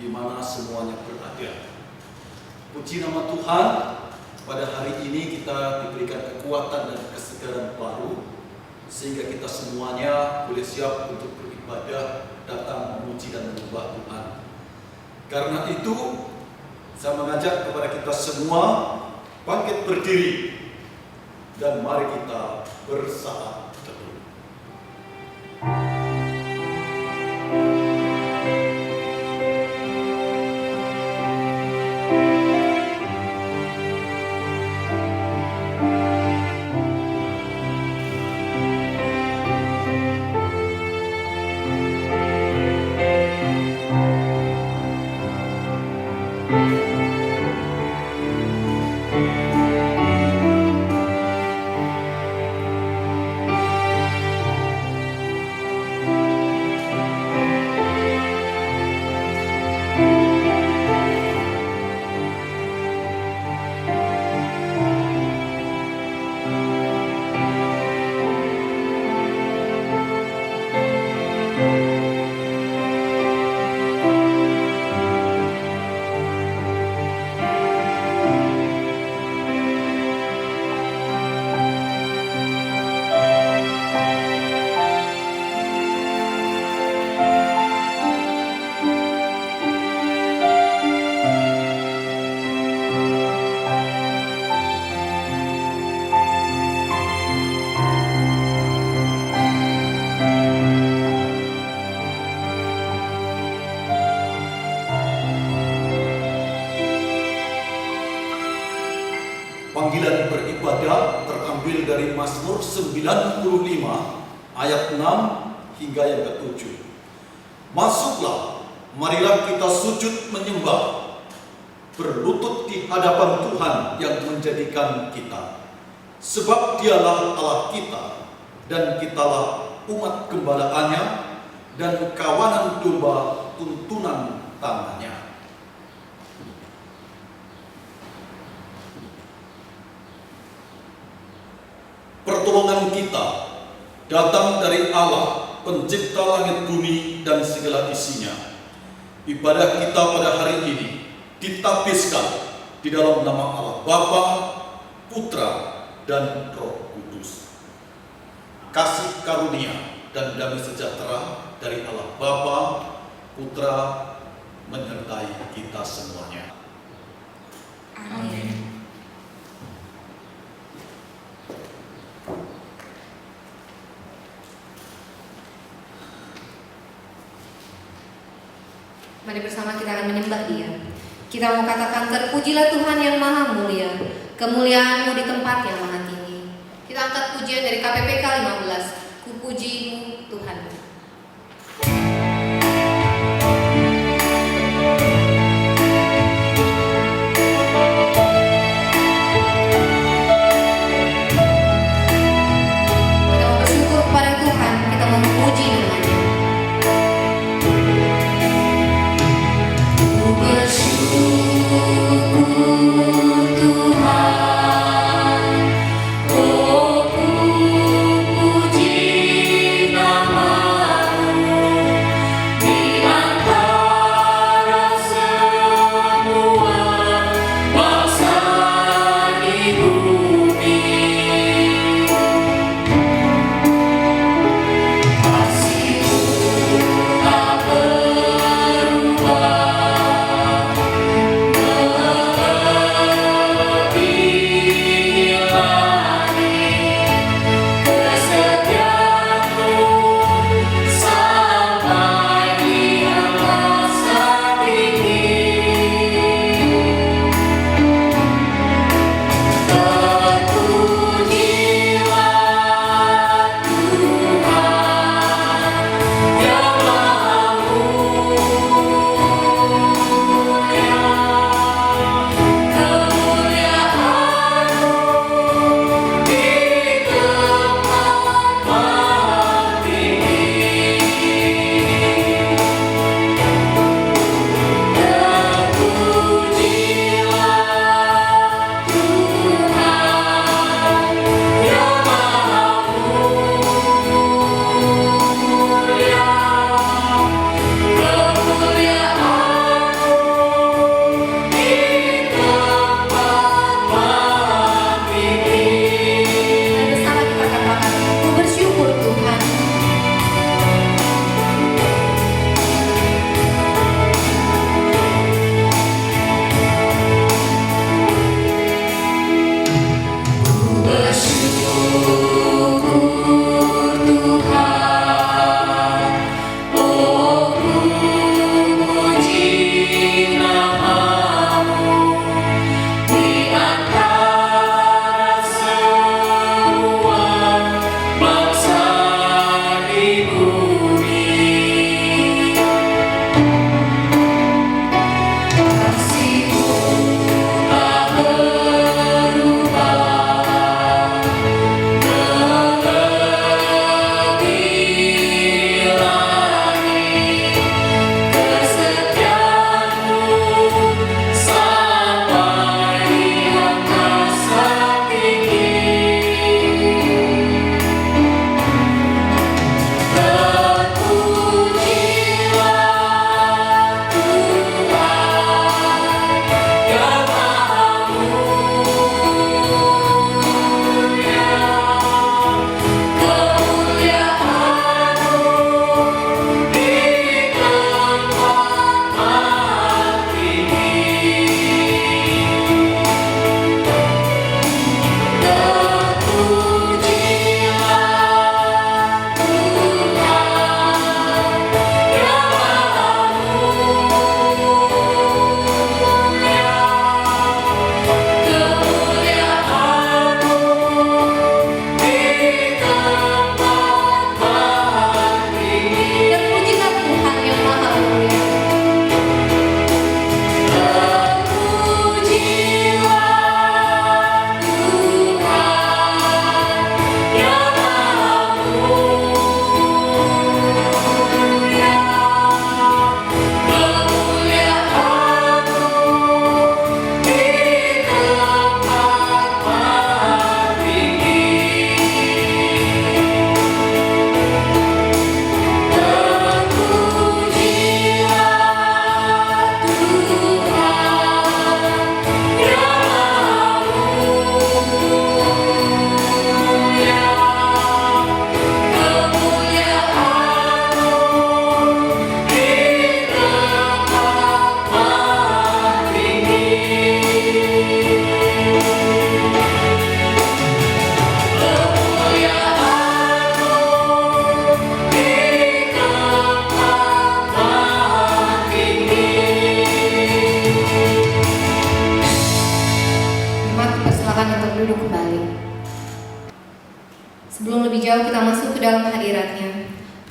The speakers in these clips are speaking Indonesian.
di mana semuanya berada. Puji nama Tuhan, pada hari ini kita diberikan kekuatan dan kesegaran baru, sehingga kita semuanya boleh siap untuk beribadah, datang memuji dan menyembah Tuhan. Karena itu, saya mengajak kepada kita semua bangkit berdiri dan mari kita bersaat teduh. Panggilan beribadah terambil dari Mazmur 95 ayat 6 hingga yang ke-7. Masuklah, marilah kita sujud menyembah, berlutut di hadapan Tuhan yang menjadikan kita. Sebab Dialah Allah kita, dan kitalah umat gembalaannya, dan kawanan domba tuntunan tangannya. Pertolongan kita datang dari Allah, pencipta langit bumi dan segala isinya. Ibadah kita pada hari ini ditapiskan di dalam nama Allah Bapa, Putra, dan Roh Kudus. Kasih karunia dan damai sejahtera dari Allah Bapa, Putra, menyertai kita semuanya. Amin. Mari bersama kita akan menyembah Dia. Kita mau katakan, terpujilah Tuhan yang maha mulia, kemuliaan-Mu di tempat yang maha tinggi. Kita angkat pujian dari KPPK 15, Kupuji-Mu Tuhan. Kita mau bersyukur kepada Tuhan, kita mau memuji namanya. Tuhan, oh ku puji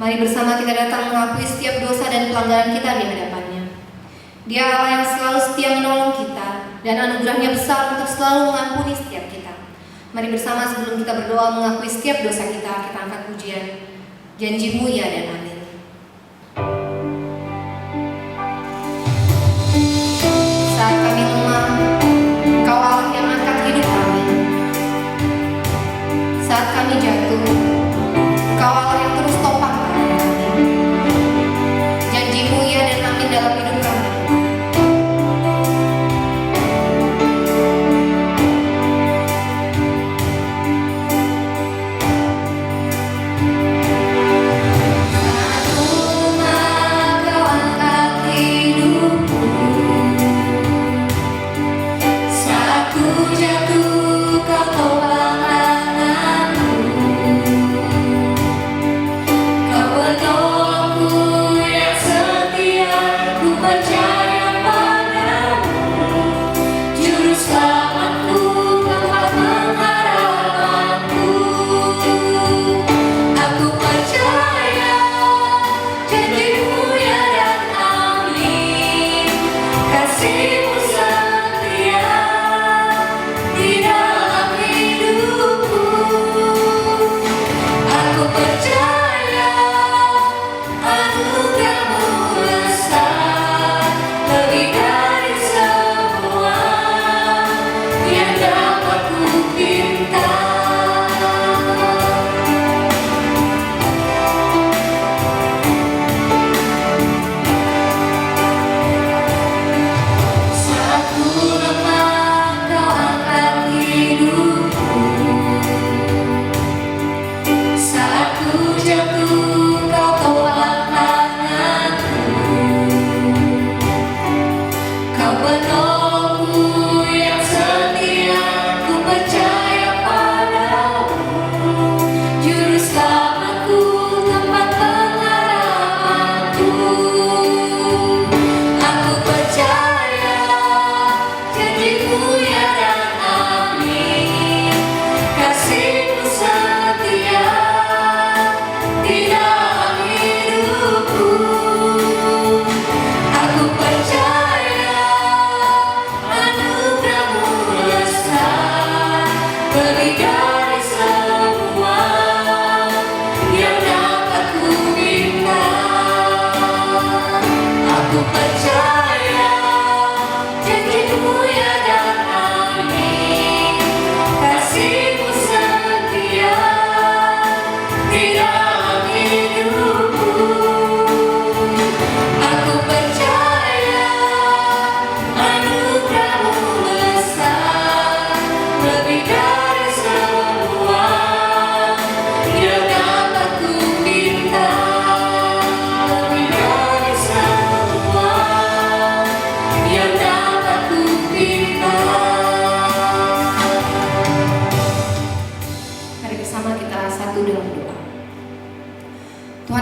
Mari bersama kita datang mengakui setiap dosa dan pelanggaran kita di hadapan-Nya. Dia Allah yang selalu setia menolong kita dan anugerah-Nya besar untuk selalu mengampuni setiap kita. Mari bersama sebelum kita berdoa mengakui setiap dosa kita angkat pujian. Janji-Mu ya dan amin. Saat kami lemah, Engkau Allah yang angkat hidup kami. Saat kami jatuh, Engkau Allah yang terus topang kami. Janji-Mu ya dan amin dalam hidup kami.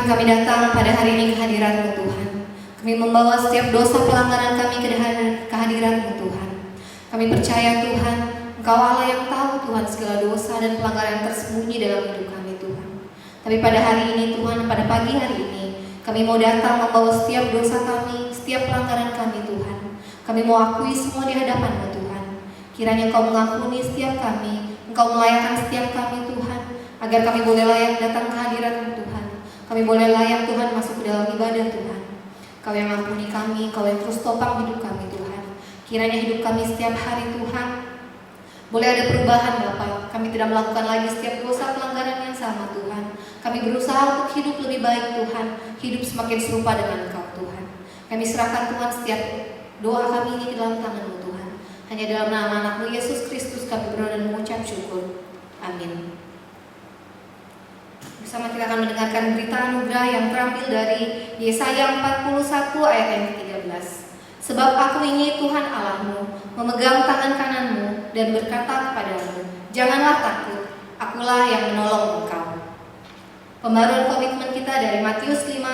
Kami datang pada hari ini ke hadirat-Mu Tuhan. Kami membawa setiap dosa pelanggaran kami ke hadirat-Mu Tuhan. Kami percaya Tuhan, Engkau Allah yang tahu Tuhan segala dosa dan pelanggaran yang tersembunyi dalam hidup kami Tuhan. Tapi pada hari ini Tuhan, pada pagi hari ini, kami mau datang membawa setiap dosa kami, setiap pelanggaran kami Tuhan. Kami mau akui semua di hadapan-Mu Tuhan. Kiranya Engkau mengampuni setiap kami, Engkau melayakkan setiap kami Tuhan, agar kami boleh layak datang ke hadirat-Mu Tuhan. Kami boleh layak Tuhan masuk ke dalam ibadah Tuhan. Kau yang ampuni kami, Kau yang terus topang hidup kami Tuhan. Kiranya hidup kami setiap hari Tuhan boleh ada perubahan Bapa. Kami tidak melakukan lagi setiap dosa pelanggaran yang sama Tuhan. Kami berusaha untuk hidup lebih baik Tuhan, hidup semakin serupa dengan Engkau Tuhan. Kami serahkan Tuhan setiap doa kami ini ke dalam tangan-Mu Tuhan. Hanya dalam nama anak-Mu Yesus Kristus kami berdoa dan mengucap syukur. Amin. Bersama kita akan mendengarkan berita anugerah yang terambil dari Yesaya 41 ayat yang ke-13. Sebab Aku ini Tuhan Allahmu, memegang tangan kananmu dan berkata kepadamu, janganlah takut, Akulah yang menolong engkau. Pembaruan komitmen kita dari Matius 5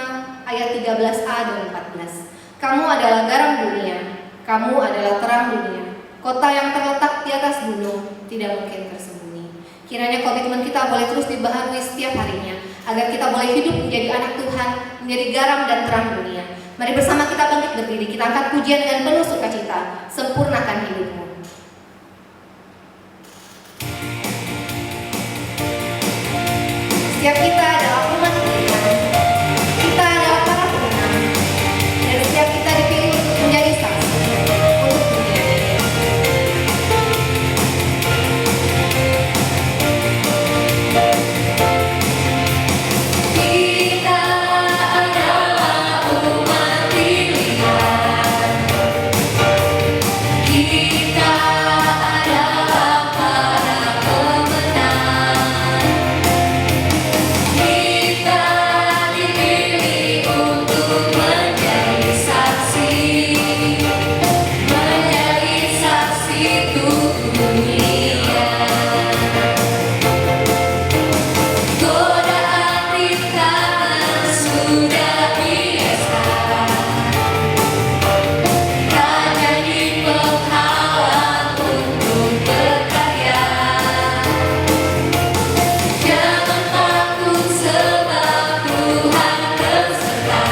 ayat 13a dan 14. Kamu adalah garam dunia, kamu adalah terang dunia. Kota yang terletak di atas gunung tidak mungkin tersembunyi. Kiranya komitmen kita boleh terus dibaharui setiap harinya, agar kita boleh hidup menjadi anak Tuhan, menjadi garam dan terang dunia. Mari bersama kita bangkit berdiri, kita angkat pujian dengan penuh sukacita. Sempurnakan hidupmu. Setiap kita adalah umat Tuhan, kita adalah para pemenang, dan setiap kita dipilih untuk menjadi saksi untuk dunia ini. Kita adalah umat pilihan, kita adalah para pemenang. Kita dipilih untuk menjadi saksi untuk dunia. Godaan rintangan sudah biasa, tak jadi penghalang untuk berkarya. Jangan takut sebab Tuhan berserta,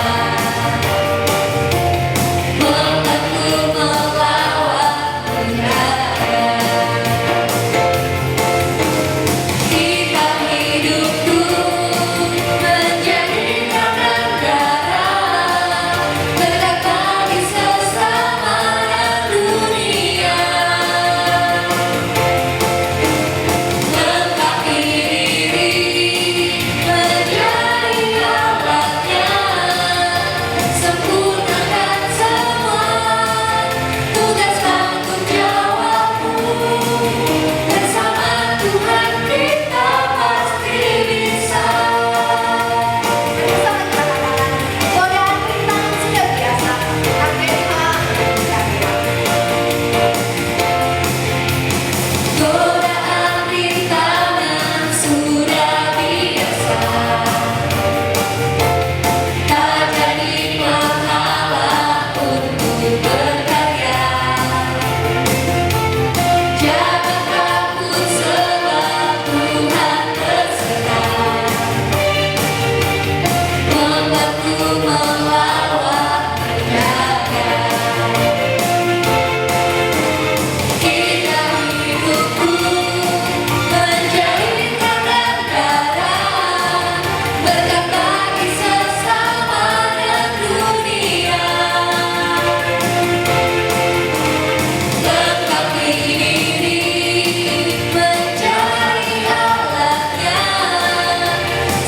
membantu melawan penjara. Kita hidup menjadi terang dan garam, berkat bagi sesama dan dunia. Lengkapi diri menjadi alatnya, sempurnakan semua tugas tanggung jawabmu. Bersama Tuhan kita pasti bisa. Bersama kita katakan, godaan rintangan sudah biasa, tapi Tuhan berkarya. Godaan rintangan sudah biasa, tak jadi penghalang untuk berkarya. Jangan takut sebab Tuhan berserta, membantu melawan penjara. Kita hidup menjadi terang dan garam, berkat bagi sesama dan dunia. Lengkapi diri menjadi alatnya,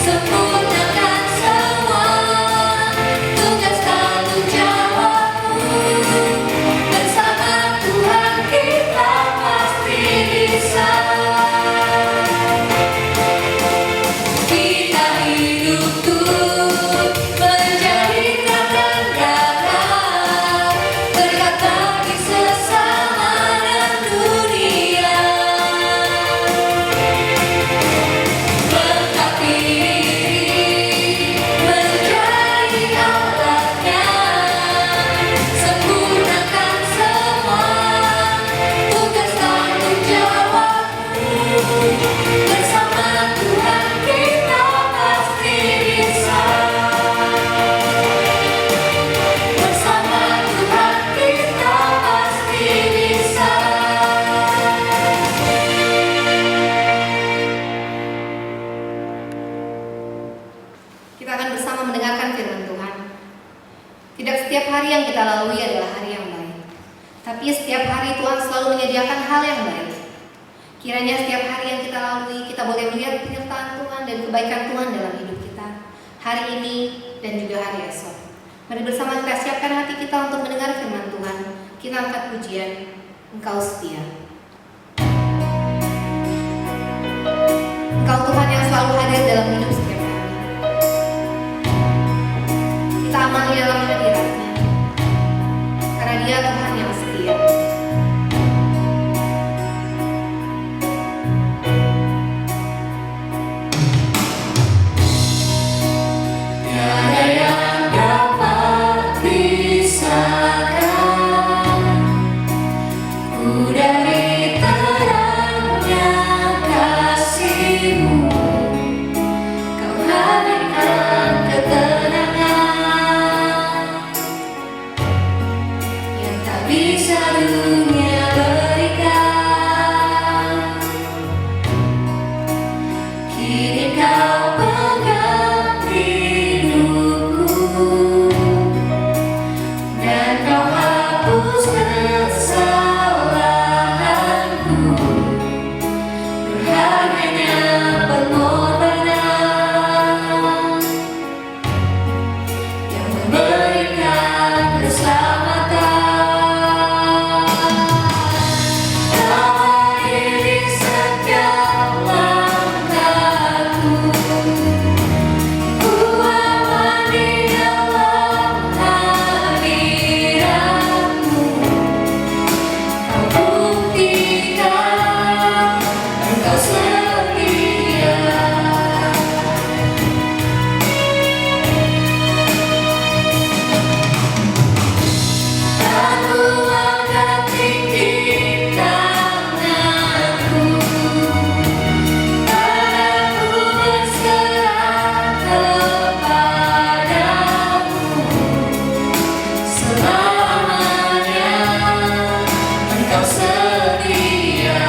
sempurnakan semua tugas tanggung jawabmu. Bersama Tuhan kita pasti bisa. Kita hidup menjadi terang dan garam, berkat bagi sesama dan dunia. Lengkapi diri menjadi alatnya, sempurnakan semua tugas tanggung jawabmu. Bersama Tuhan kita pasti bisa. Bersama Tuhan kita pasti bisa. Kita akan bersama mendengarkan firman Tuhan. Tidak setiap hari yang kita lalui adalah hari yang baik, tapi setiap hari Tuhan selalu menyediakan hal yang baik. Kiranya setiap hari yang kita lalui, kita boleh melihat penyertaan Tuhan dan kebaikan Tuhan dalam hidup kita, hari ini dan juga hari esok. Mari bersama kita siapkan hati kita untuk mendengar firman Tuhan. Kita angkat pujian, Engkau setia. Engkau Tuhan yang selalu hadir dalam hidup setiap hari. Kita amati dalam hadirat-Nya, karena Dia Tuhan yang setia. Tiada yang dapat pisahkan ku dari terangnya kasih-Mu. Kau bisa dunia berikan. Kini kau pegang hidupku, dan kau hapus kesalahanku. Berharganya pengorbanan yang memberikan keselamatan. Kau hadir di setiap langkahku, ku aman di dalam hadiratmu. Kau buktikan Engkau setia. Aku angkat tinggi tanganku, padaku berserah kepadamu. Selamanya Engkau setia.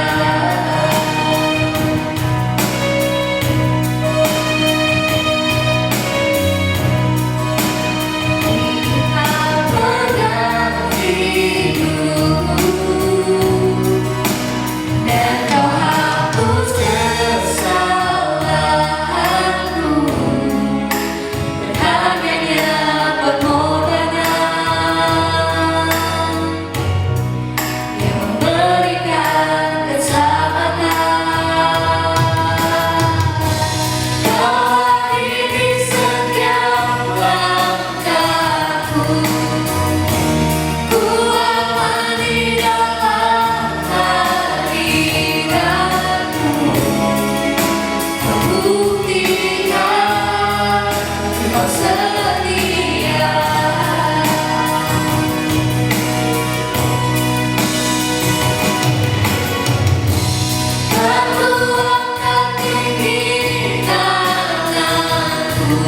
Dan kau hapus kesalahanku. Berharganya pengorbanan yang memberikan keselamatan. Kau hadir di setiap langkahku, ku aman di dalam hadiratmu. Kau buktikan Engkau setia. Aku angkat tinggi tanganku,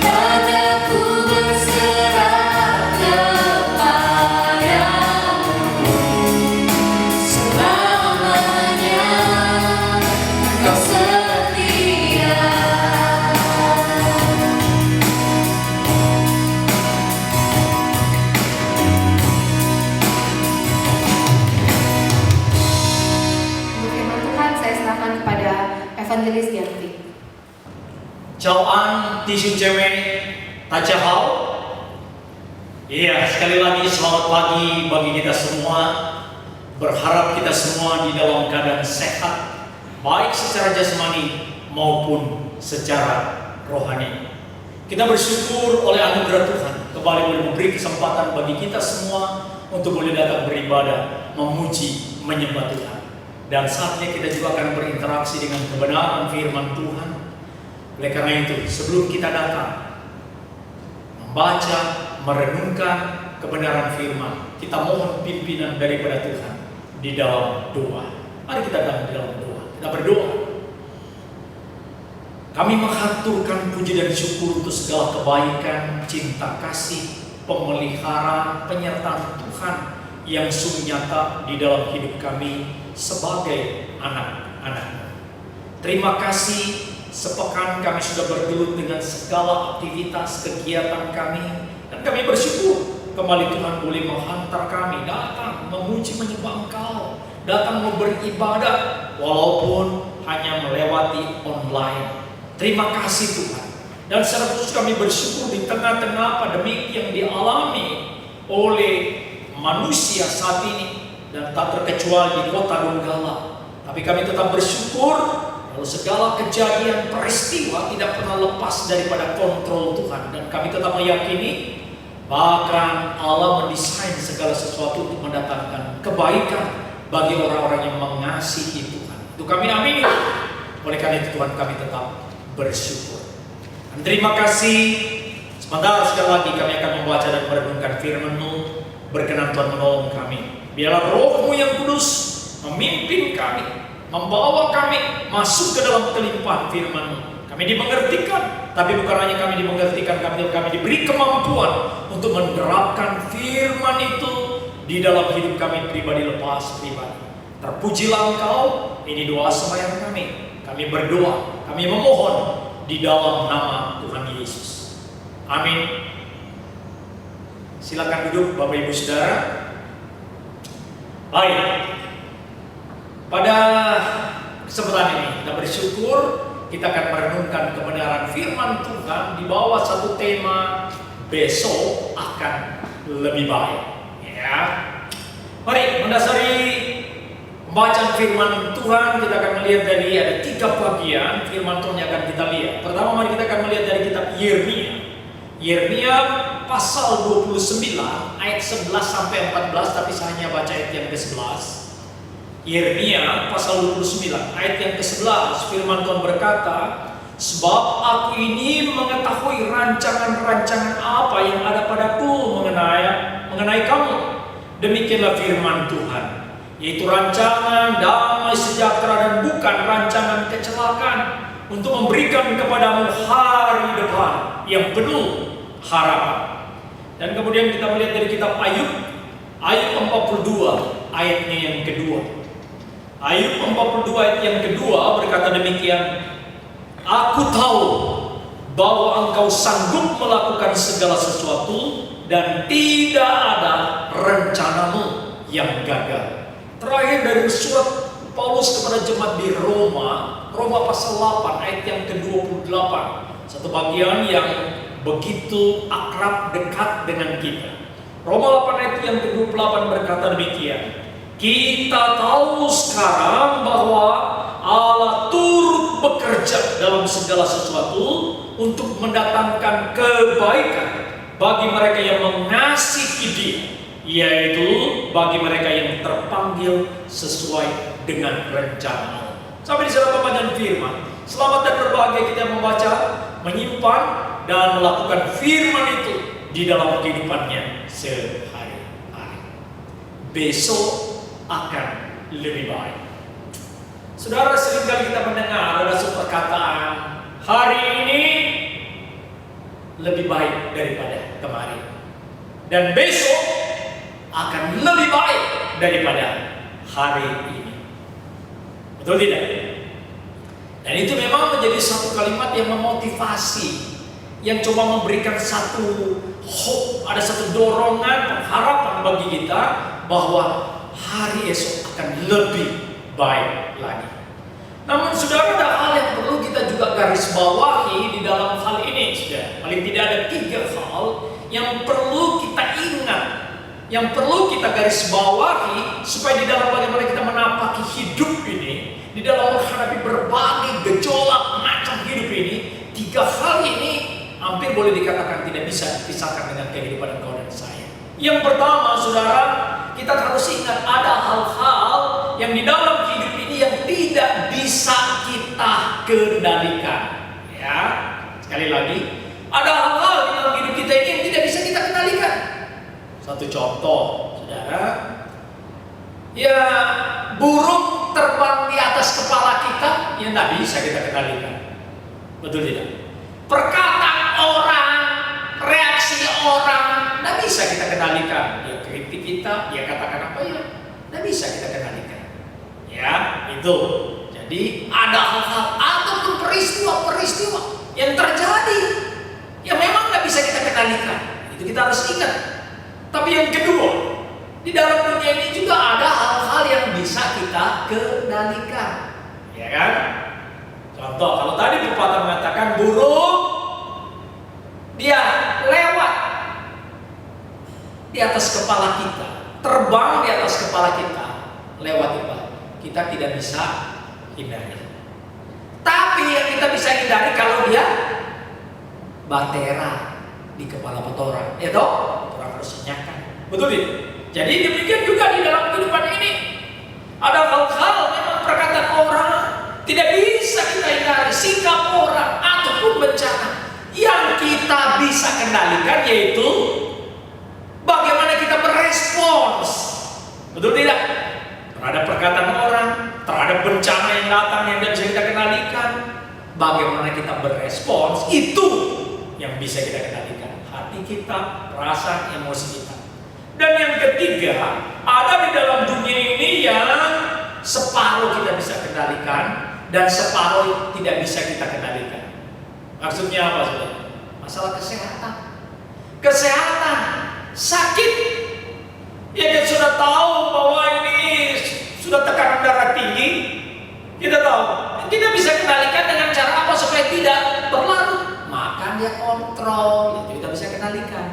padaku berserah kepadamu. Selamanya Engkau setia. Untuk firman Tuhan saya serahkan kepada Evangelis Gianti. Chào anh, Tisun Ceme, Tajahau. Iya, sekali lagi selamat pagi bagi kita semua. Berharap kita semua di dalam keadaan sehat, baik secara jasmani maupun secara rohani. Kita bersyukur oleh anugerah Tuhan kembali boleh memberi kesempatan bagi kita semua untuk boleh datang beribadah, memuji, menyembah Tuhan. Dan saatnya kita juga akan berinteraksi dengan kebenaran firman Tuhan. Oleh karena itu, sebelum kita datang membaca, merenungkan kebenaran firman, kita mohon pimpinan daripada Tuhan di dalam doa. Mari kita datang di dalam doa. Kita berdoa. Kami mengaturkan puji dan syukur untuk segala kebaikan, cinta kasih, pemeliharaan, penyertaan Tuhan yang sungguh nyata di dalam hidup kami sebagai anak-anak-Mu. Terima kasih. Sepekan kami sudah bergelut dengan segala aktivitas kegiatan kami, dan kami bersyukur kembali Tuhan boleh menghantar kami datang memuji menyembah Engkau, datang beribadah walaupun hanya melewati online. Terima kasih Tuhan. Dan secara khusus kami bersyukur di tengah-tengah pandemi yang dialami oleh manusia saat ini, dan tak terkecuali di kota Donggala. Tapi kami tetap bersyukur kalau segala kejadian peristiwa tidak pernah lepas daripada kontrol Tuhan, dan kami tetap meyakini bahkan Allah mendesain segala sesuatu untuk mendatangkan kebaikan bagi orang-orang yang mengasihi Tuhan. Itu kami amini. Oleh karena itu Tuhan, kami tetap bersyukur. Dan terima kasih. Sebentar sekali lagi kami akan membaca dan merenungkan firman-Mu. Berkenan Tuhan menolong kami. Biarlah Roh-Mu yang kudus memimpin kami, membawa kami masuk ke dalam kelimpahan firman-Mu. Kami Kami dimengertikan, tapi bukan hanya kami dimengertikan, kami diberi kemampuan untuk menerapkan firman itu di dalam hidup kami pribadi lepas pribadi. Terpujilah Engkau, ini doa sembahyang kami. Kami berdoa, kami memohon di dalam nama Tuhan Yesus. Amin. Silakan duduk Bapak Ibu Saudara. Baik. Pada kesempatan ini kita bersyukur kita akan merenungkan kebenaran firman Tuhan di bawah satu tema besok akan lebih baik. Ya. Mari mendasari pembacaan firman Tuhan kita akan melihat dari ada 3 bagian firman Tuhan yang akan kita lihat. Pertama mari kita akan melihat dari kitab Yeremia. Yeremia pasal 29 ayat 11 sampai 14, tapi saya hanya baca ayat yang ke-11. Yeremia pasal 29 ayat yang ke-11, firman Tuhan berkata, sebab aku ini mengetahui rancangan-rancangan apa yang ada padaku mengenai kamu. Demikianlah firman Tuhan, yaitu rancangan damai sejahtera dan bukan rancangan kecelakaan, untuk memberikan kepadamu hari depan yang penuh harapan. Dan kemudian kita melihat dari kitab Ayub, Ayub 42 ayatnya yang kedua. Ayub 42 ayat yang kedua berkata demikian, aku tahu bahwa engkau sanggup melakukan segala sesuatu dan tidak ada rencanamu yang gagal. Terakhir dari surat Paulus kepada jemaat di Roma, Roma pasal 8 ayat yang ke-28, satu bagian yang begitu akrab dekat dengan kita. Roma 8 ayat yang ke-28 berkata demikian, kita tahu sekarang bahwa Allah turut bekerja dalam segala sesuatu untuk mendatangkan kebaikan bagi mereka yang mengasihi Dia, yaitu bagi mereka yang terpanggil sesuai dengan rencana Allah. Sampai di sana pembacaan firman. Selamat dan berbahagia kita membaca, menyimpan dan melakukan firman itu di dalam kehidupannya sehari-hari. Besok akan lebih baik. Saudara, seringkali kita mendengar ada satu perkataan, hari ini lebih baik daripada kemarin, dan besok akan lebih baik daripada hari ini. Betul tidak? Dan itu memang menjadi satu kalimat yang memotivasi, yang coba memberikan satu hope, ada satu dorongan, pengharapan bagi kita bahwa hari esok akan lebih baik lagi. Namun saudara, ada hal yang perlu kita juga garis bawahi di dalam hal ini. Saudara, paling tidak ada 3 hal yang perlu kita ingat, yang perlu kita garis bawahi supaya di dalam bagaimana kita menapaki hidup ini, di dalam menghadapi berbagai gejolak macam hidup ini, 3 hal ini hampir boleh dikatakan tidak bisa dipisahkan dengan kehidupan engkau dan saya. Yang pertama, saudara, kita harus ingat ada hal-hal yang di dalam hidup ini yang tidak bisa kita kendalikan. Ya, sekali lagi, ada hal-hal di dalam hidup kita ini yang tidak bisa kita kendalikan. Satu contoh, saudara, ya burung terbang di atas kepala kita yang tidak bisa kita kendalikan. Betul tidak? Perkataan orang, reaksi orang, tidak bisa kita kendalikan. Dia kritik kita, dia katakan apa ya, tidak bisa kita kendalikan. Ya, itu. Jadi ada hal-hal ataupun peristiwa-peristiwa yang terjadi yang memang tidak bisa kita kendalikan. Itu kita harus ingat. Tapi yang kedua, di dalam dunia ini juga ada hal-hal yang bisa kita kendalikan. Ya kan? Contoh, kalau tadi pepatah mengatakan burung dia lewat di atas kepala kita, terbang di atas kepala kita, lewat itu, kita tidak bisa hindari. Tapi yang kita bisa hindari kalau dia batera di kepala kotoran, ya toh, orang harus senyakan. Betul tidak? Jadi demikian juga di dalam kehidupan ini ada hal-hal memang perkataan orang tidak bisa kita hindari, sikap orang ataupun bencana. Yang kita bisa kendalikan yaitu bagaimana kita berespons. Betul tidak? Terhadap perkataan orang, terhadap bencana yang datang yang tidak bisa kita kendalikan, bagaimana kita berespons. respons, itu yang bisa kita kendalikan. Hati kita, perasaan, emosi kita. Dan yang ketiga, ada di dalam dunia ini yang separuh kita bisa kendalikan dan separuh tidak bisa kita kendalikan. Maksudnya apa, saudara? Masalah kesehatan. Kesehatan, sakit. Ya, kita sudah tahu bahwa ini sudah tekanan darah tinggi. Kita tahu, kita bisa kendalikan dengan cara apa supaya tidak berlarut. Makan dia kontrol, itu kita bisa kendalikan.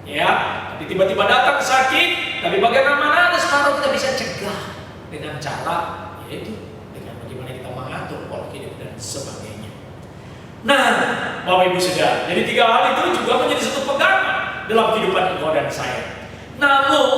Ya, tapi tiba-tiba datang sakit, tapi bagaimana separuh kita bisa cegah dengan cara yaitu dengan bagaimana kita mengatur pola hidup dan sebagainya. Nah, Bapak Ibu Saudara, jadi 3 hal itu juga menjadi satu pegangan dalam kehidupan engkau dan saya. Namun,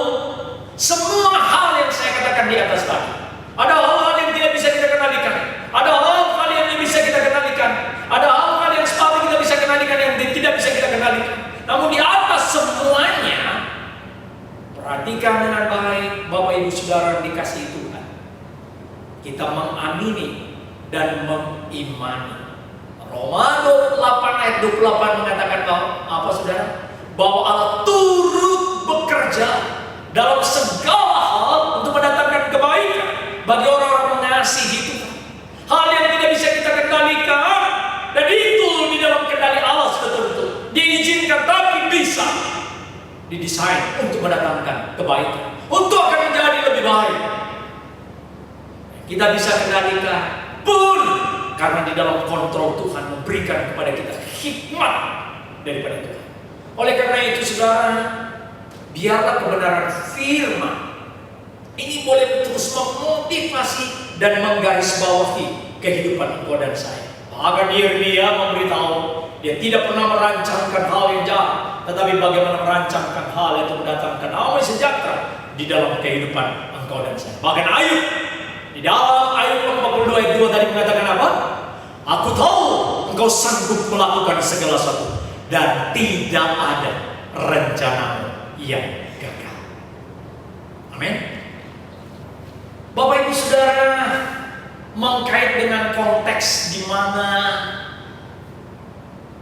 semua hal yang saya katakan di atas tadi, ada hal-hal yang tidak bisa kita kendalikan, ada hal-hal yang bisa kita kendalikan, ada hal-hal yang separuh kita bisa kendalikan, yang tidak bisa kita kendalikan. Namun di atas semuanya, perhatikan dengan baik, Bapak Ibu Saudara dikasihi Tuhan, kita mengamini dan mengimani. Roma 28 ayat 28 mengatakan apa, saudara? Bahwa Allah turut bekerja dalam segala hal untuk mendatangkan kebaikan bagi orang-orang mengasihi Tuhan. Hal yang tidak bisa kita kendalikan, dan itu di dalam kendali Allah betul-betul diizinkan, tapi bisa didesain untuk mendatangkan kebaikan, untuk akan menjadi lebih baik. Kita bisa kendalikan pun karena di dalam kontrol Tuhan memberikan kepada kita hikmat daripada Tuhan. Oleh karena itu, saudara, biarlah kebenaran firman ini boleh terus memotivasi dan menggarisbawahi kehidupan engkau dan saya. Bahkan Yeremia memberitahu, dia tidak pernah merancangkan hal yang jahat, tetapi bagaimana merancangkan hal yang mendatangkan damai sejahtera di dalam kehidupan engkau dan saya. Bahkan Ayub, di dalam Ayub 42 ayat 2 tadi mengatakan apa? Aku tahu engkau sanggup melakukan segala sesuatu dan tidak ada rencanamu yang gagal. Amin. Bapak Ibu Saudara, mengkait dengan konteks di mana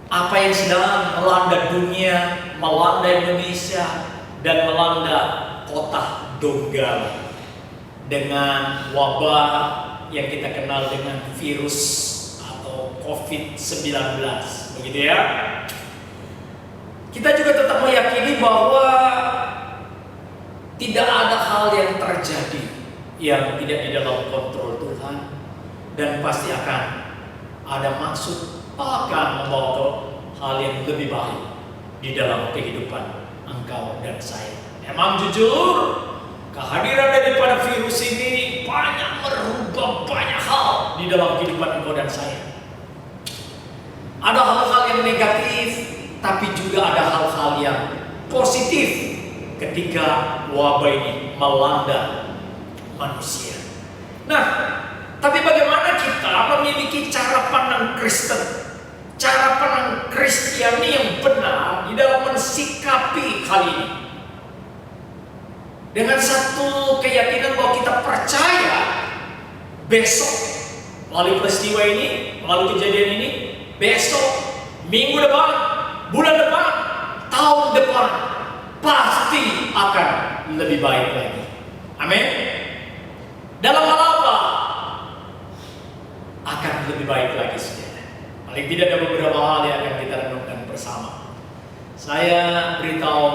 apa yang sedang melanda dunia, melanda Indonesia, dan melanda kota Donggala dengan wabah yang kita kenal dengan virus atau COVID-19, begitu ya. Kita juga tetap meyakini bahwa tidak ada hal yang terjadi yang tidak di dalam kontrol Tuhan, dan pasti akan ada maksud akan membawa hal yang lebih baik di dalam kehidupan engkau dan saya. Emang jujur, kehadiran daripada virus ini banyak merubah banyak hal di dalam kehidupan engkau dan saya. Ada hal-hal yang negatif, tapi juga ada hal-hal yang positif ketika wabah ini melanda manusia. Nah, tapi bagaimana kita memiliki cara pandang Kristen, cara pandang Kristiani yang benar di dalam mensikapi hal ini? Dengan satu keyakinan bahwa kita percaya besok melalui peristiwa ini, melalui kejadian ini, besok, minggu depan, bulan depan, tahun depan pasti akan lebih baik lagi. Amin. Dalam hal apa? Akan lebih baik lagi, saudara. Paling tidak ada beberapa hal yang akan kita renungkan bersama. Saya beritahu,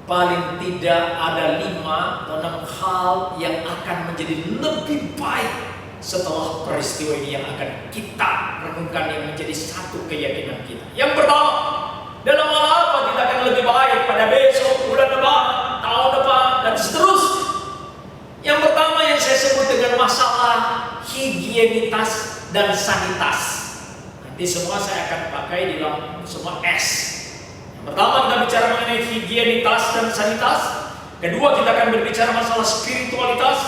paling tidak ada 5 atau 6 hal yang akan menjadi lebih baik setelah peristiwa ini yang akan kita renungkan, yang menjadi satu keyakinan kita. Yang pertama, dalam hal apa kita akan lebih baik pada besok, bulan depan, tahun depan, dan seterusnya. Yang pertama yang saya sebut dengan masalah higienitas dan sanitas. Nanti semua saya akan pakai di dalam semua S. Yang pertama kita bicara mengenai higienitas dan sanitas. Kedua kita akan berbicara masalah spiritualitas.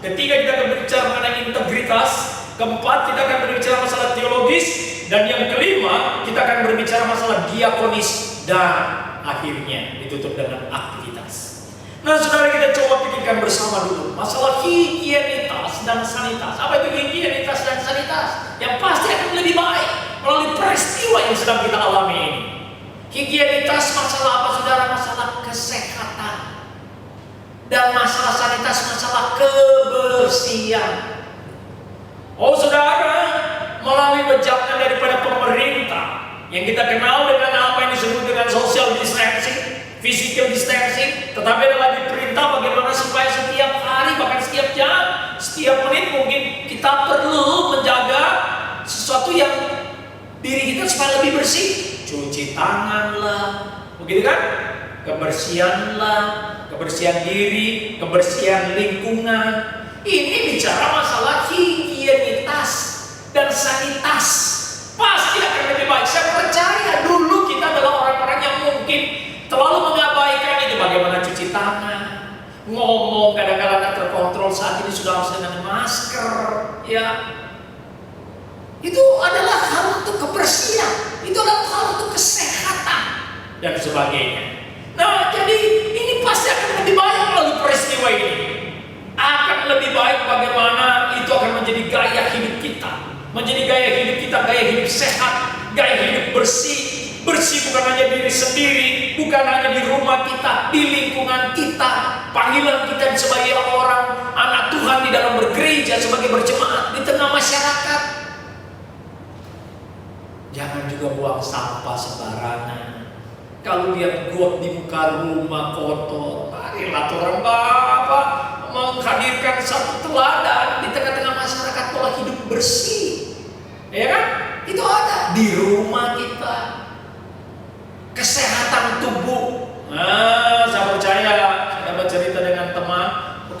Ketiga kita akan berbicara mengenai integritas. Keempat kita akan berbicara masalah teologis. Dan yang kelima kita akan berbicara masalah diakonis. Dan akhirnya ditutup dengan aktivitas. Nah, saudara, kita coba pikirkan bersama dulu masalah higienitas dan sanitas. Apa itu higienitas dan sanitas? Yang pasti akan lebih baik melalui peristiwa yang sedang kita alami ini. Higienitas masalah apa saudara? Masalah kesehatan. Dan masalah sanitas, masalah kebersihan. Oh saudara, melalui wejangan daripada pemerintah yang kita kenal dengan apa yang disebut dengan social distancing, physical distancing, tetapi ada lagi perintah bagaimana supaya setiap hari, bahkan setiap jam, setiap menit mungkin kita perlu menjaga sesuatu yang diri kita supaya lebih bersih. Cuci tangan lah, begitu kan? Kebersihan lah, kebersihan diri, kebersihan lingkungan. Ini bicara masalah higienitas dan sanitas. Pasti akan lebih baik. Saya percaya dulu kita adalah orang-orang yang mungkin terlalu mengabaikan itu. Bagaimana cuci tangan, ngomong kadang-kadang tidak terkontrol. Saat ini sudah harus dengan masker, ya. Itu adalah hal untuk kebersihan, itu adalah hal untuk kesehatan dan sebagainya. Nah, jadi ini pasti akan lebih baik melalui peristiwa ini. Akan lebih baik bagaimana itu akan menjadi gaya hidup kita. Menjadi gaya hidup kita, gaya hidup sehat, gaya hidup bersih. Bersih bukan hanya diri sendiri, bukan hanya di rumah kita, di lingkungan kita. Panggilan kita sebagai orang anak Tuhan di dalam bergereja, sebagai berjemaat di tengah masyarakat. Jangan juga buang sampah sembarangan. Kalau lihat got di muka rumah kotor, marilah orang Bapak menghadirkan satu teladan di tengah-tengah masyarakat pola hidup bersih. Ya kan? Itu ada di rumah kita. Kesehatan tubuh. Nah, saya percaya, saya dapat cerita dengan teman,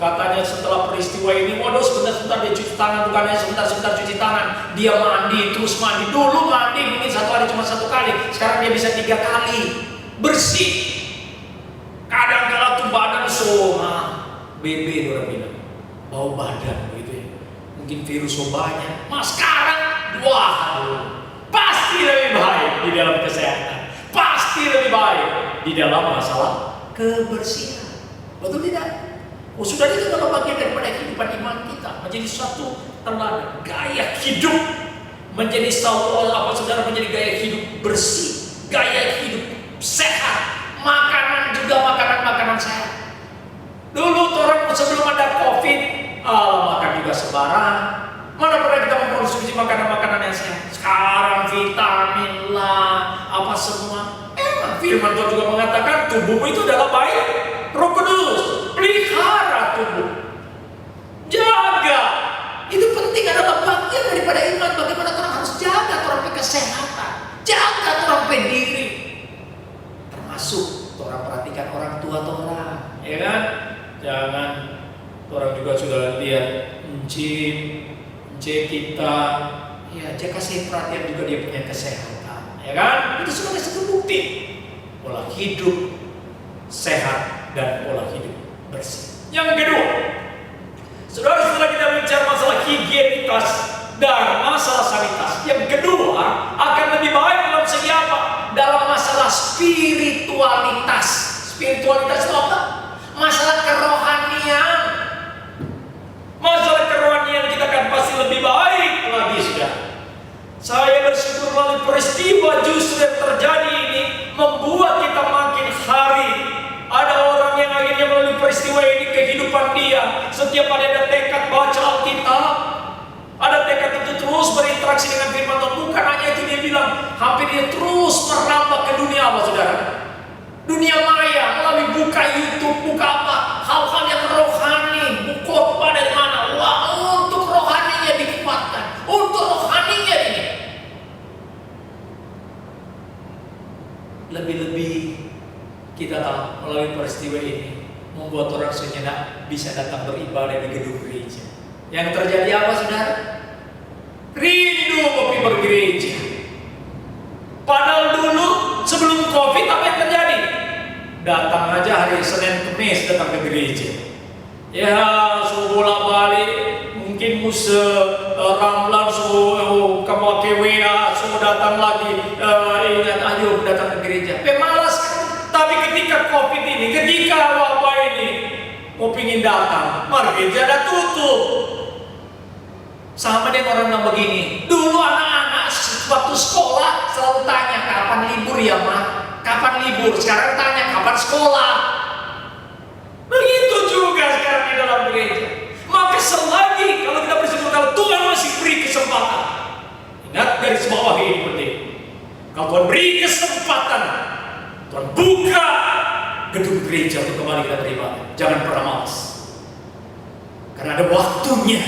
katanya setelah peristiwa ini, waduh sebentar-sebentar dia cuci tangan, bukan hanya sebentar-sebentar cuci tangan, dia mandi, terus mandi. Dulu mandi mungkin satu hari cuma 1 kali, sekarang dia bisa 3 kali. Bersih. Kadang-kadang tuh badan BB orang bilang, bau badan gitu ya. Mungkin virus banyak. Mas sekarang, wah, pasti lebih baik di dalam kesehatan. Pasti lebih baik di dalam masalah kebersihan. Betul tidak? Oh, sudah itu adalah bagian daripada kehidupan iman kita, menjadi suatu teladan gaya hidup, menjadi saudara menjadi gaya hidup bersih, gaya hidup sehat, makanan juga makanan sehat. Dulu orang sebelum ada COVID, makan juga sembarang. Mana pernah kita mengkonsumsi makanan-makanan yang sehat? Sekarang vitamin lah, apa semua. Firman Tuhan juga mengatakan tubuhmu itu adalah baik Roh Kudus. Pelihara tubuh, jaga. Itu penting, adalah bagian daripada iman. Bagaimana orang harus jaga orang kesehatan, jaga orang diri. Termasuk orang perhatikan orang tua orang, ya kan? Jangan orang juga sudah lihat cek kita, ya dia kasih perhatian juga, dia punya kesehatan, ya kan? Itu sebagai satu bukti pola hidup sehat dan pola hidup bersih. Yang kedua, saudara, setelah kita bicara masalah higienitas dan masalah sanitas, yang kedua akan lebih baik dalam segi apa? Dalam masalah spiritualitas. Spiritualitas itu apa? Masalah kerohanian. Masalah kerohanian kita kan pasti lebih baik lagi, sudah. Saya bersyukur melalui peristiwa justru yang terjadi ini membuat kita makin hari. Ada orang yang akhirnya melalui peristiwa ini kehidupan dia, setiap ada tekad baca Alkitab, ada tekad untuk terus berinteraksi dengan firman Tuhan. Bukan hanya itu, dia bilang hampir dia terus merambah ke dunia apa saudara? Dunia maya, melalui buka YouTube, buka apa, hal-hal yang rohani, khotbah dari mana? Wah, untuk rohaninya dikuatkan, untuk rohaninya ini. Lebih-lebih kita tahu melalui peristiwa ini membuat orang senyenak bisa datang beribadah di gedung gereja. Yang terjadi apa saudara? Rindu kopi bergereja. Padahal dulu sebelum COVID apa yang terjadi? Datang aja hari Senin Kamis datang ke gereja. Ya, suruh bolak-balik, mungkin Ramlan suruh kamu KWA, suruh datang lagi, ingat ayo datang ke gereja. Pemalas kan? Tapi ketika COVID ini, ketika wabah ini, mau pingin datang, gereja ada tutup. Sama dengan orang yang begini. Dulu anak-anak Waktu sekolah selalu tanya kapan libur ya Ma? Kapan libur? Sekarang tanya kapan sekolah? Begitu juga sekarang di dalam gereja. Maka selagi kalau kita bersyukur kalau Tuhan masih beri kesempatan. Ingat dari bawah ini penting. Kalau Tuhan beri kesempatan, Tuhan buka gedung gereja untuk kembali kita beribadah. Jangan pernah malas. Karena ada waktunya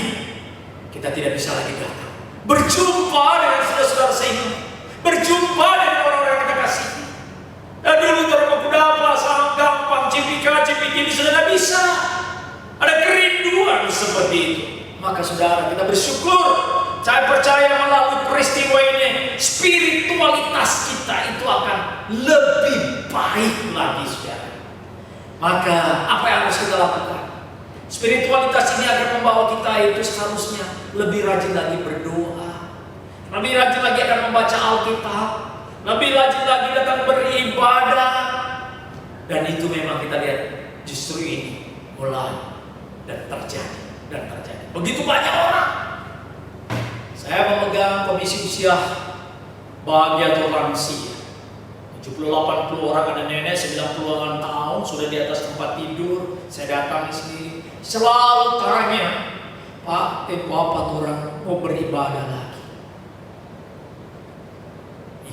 kita tidak bisa lagi datang. Berjumpa dengan saudara-saudara seiman. Berjumpa dengan orang-orang yang kita kasih. Dan dulu terlalu kudapa, sangat gampang, cipika-cipik ini sudah tidak bisa. Ada kerinduan seperti itu. Maka saudara, kita bersyukur. Saya percaya melalui peristiwa ini, spiritualitas kita itu akan lebih baik lagi, saudara. Maka apa yang harus kita lakukan? Spiritualitas ini akan membawa kita itu seharusnya lebih rajin lagi berdoa, lebih rajin lagi akan membaca Alkitab, lebih rajin lagi datang beribadah. Dan itu memang kita lihat justru ini mulai dan terjadi. Begitu banyak orang. Saya memegang komisi usia bagi atau lansia. 70-80 orang, ada nenek 90-an tahun sudah di atas tempat tidur. Saya datang di sini selalu tanya, Pak, apa orang mau beribadah lagi?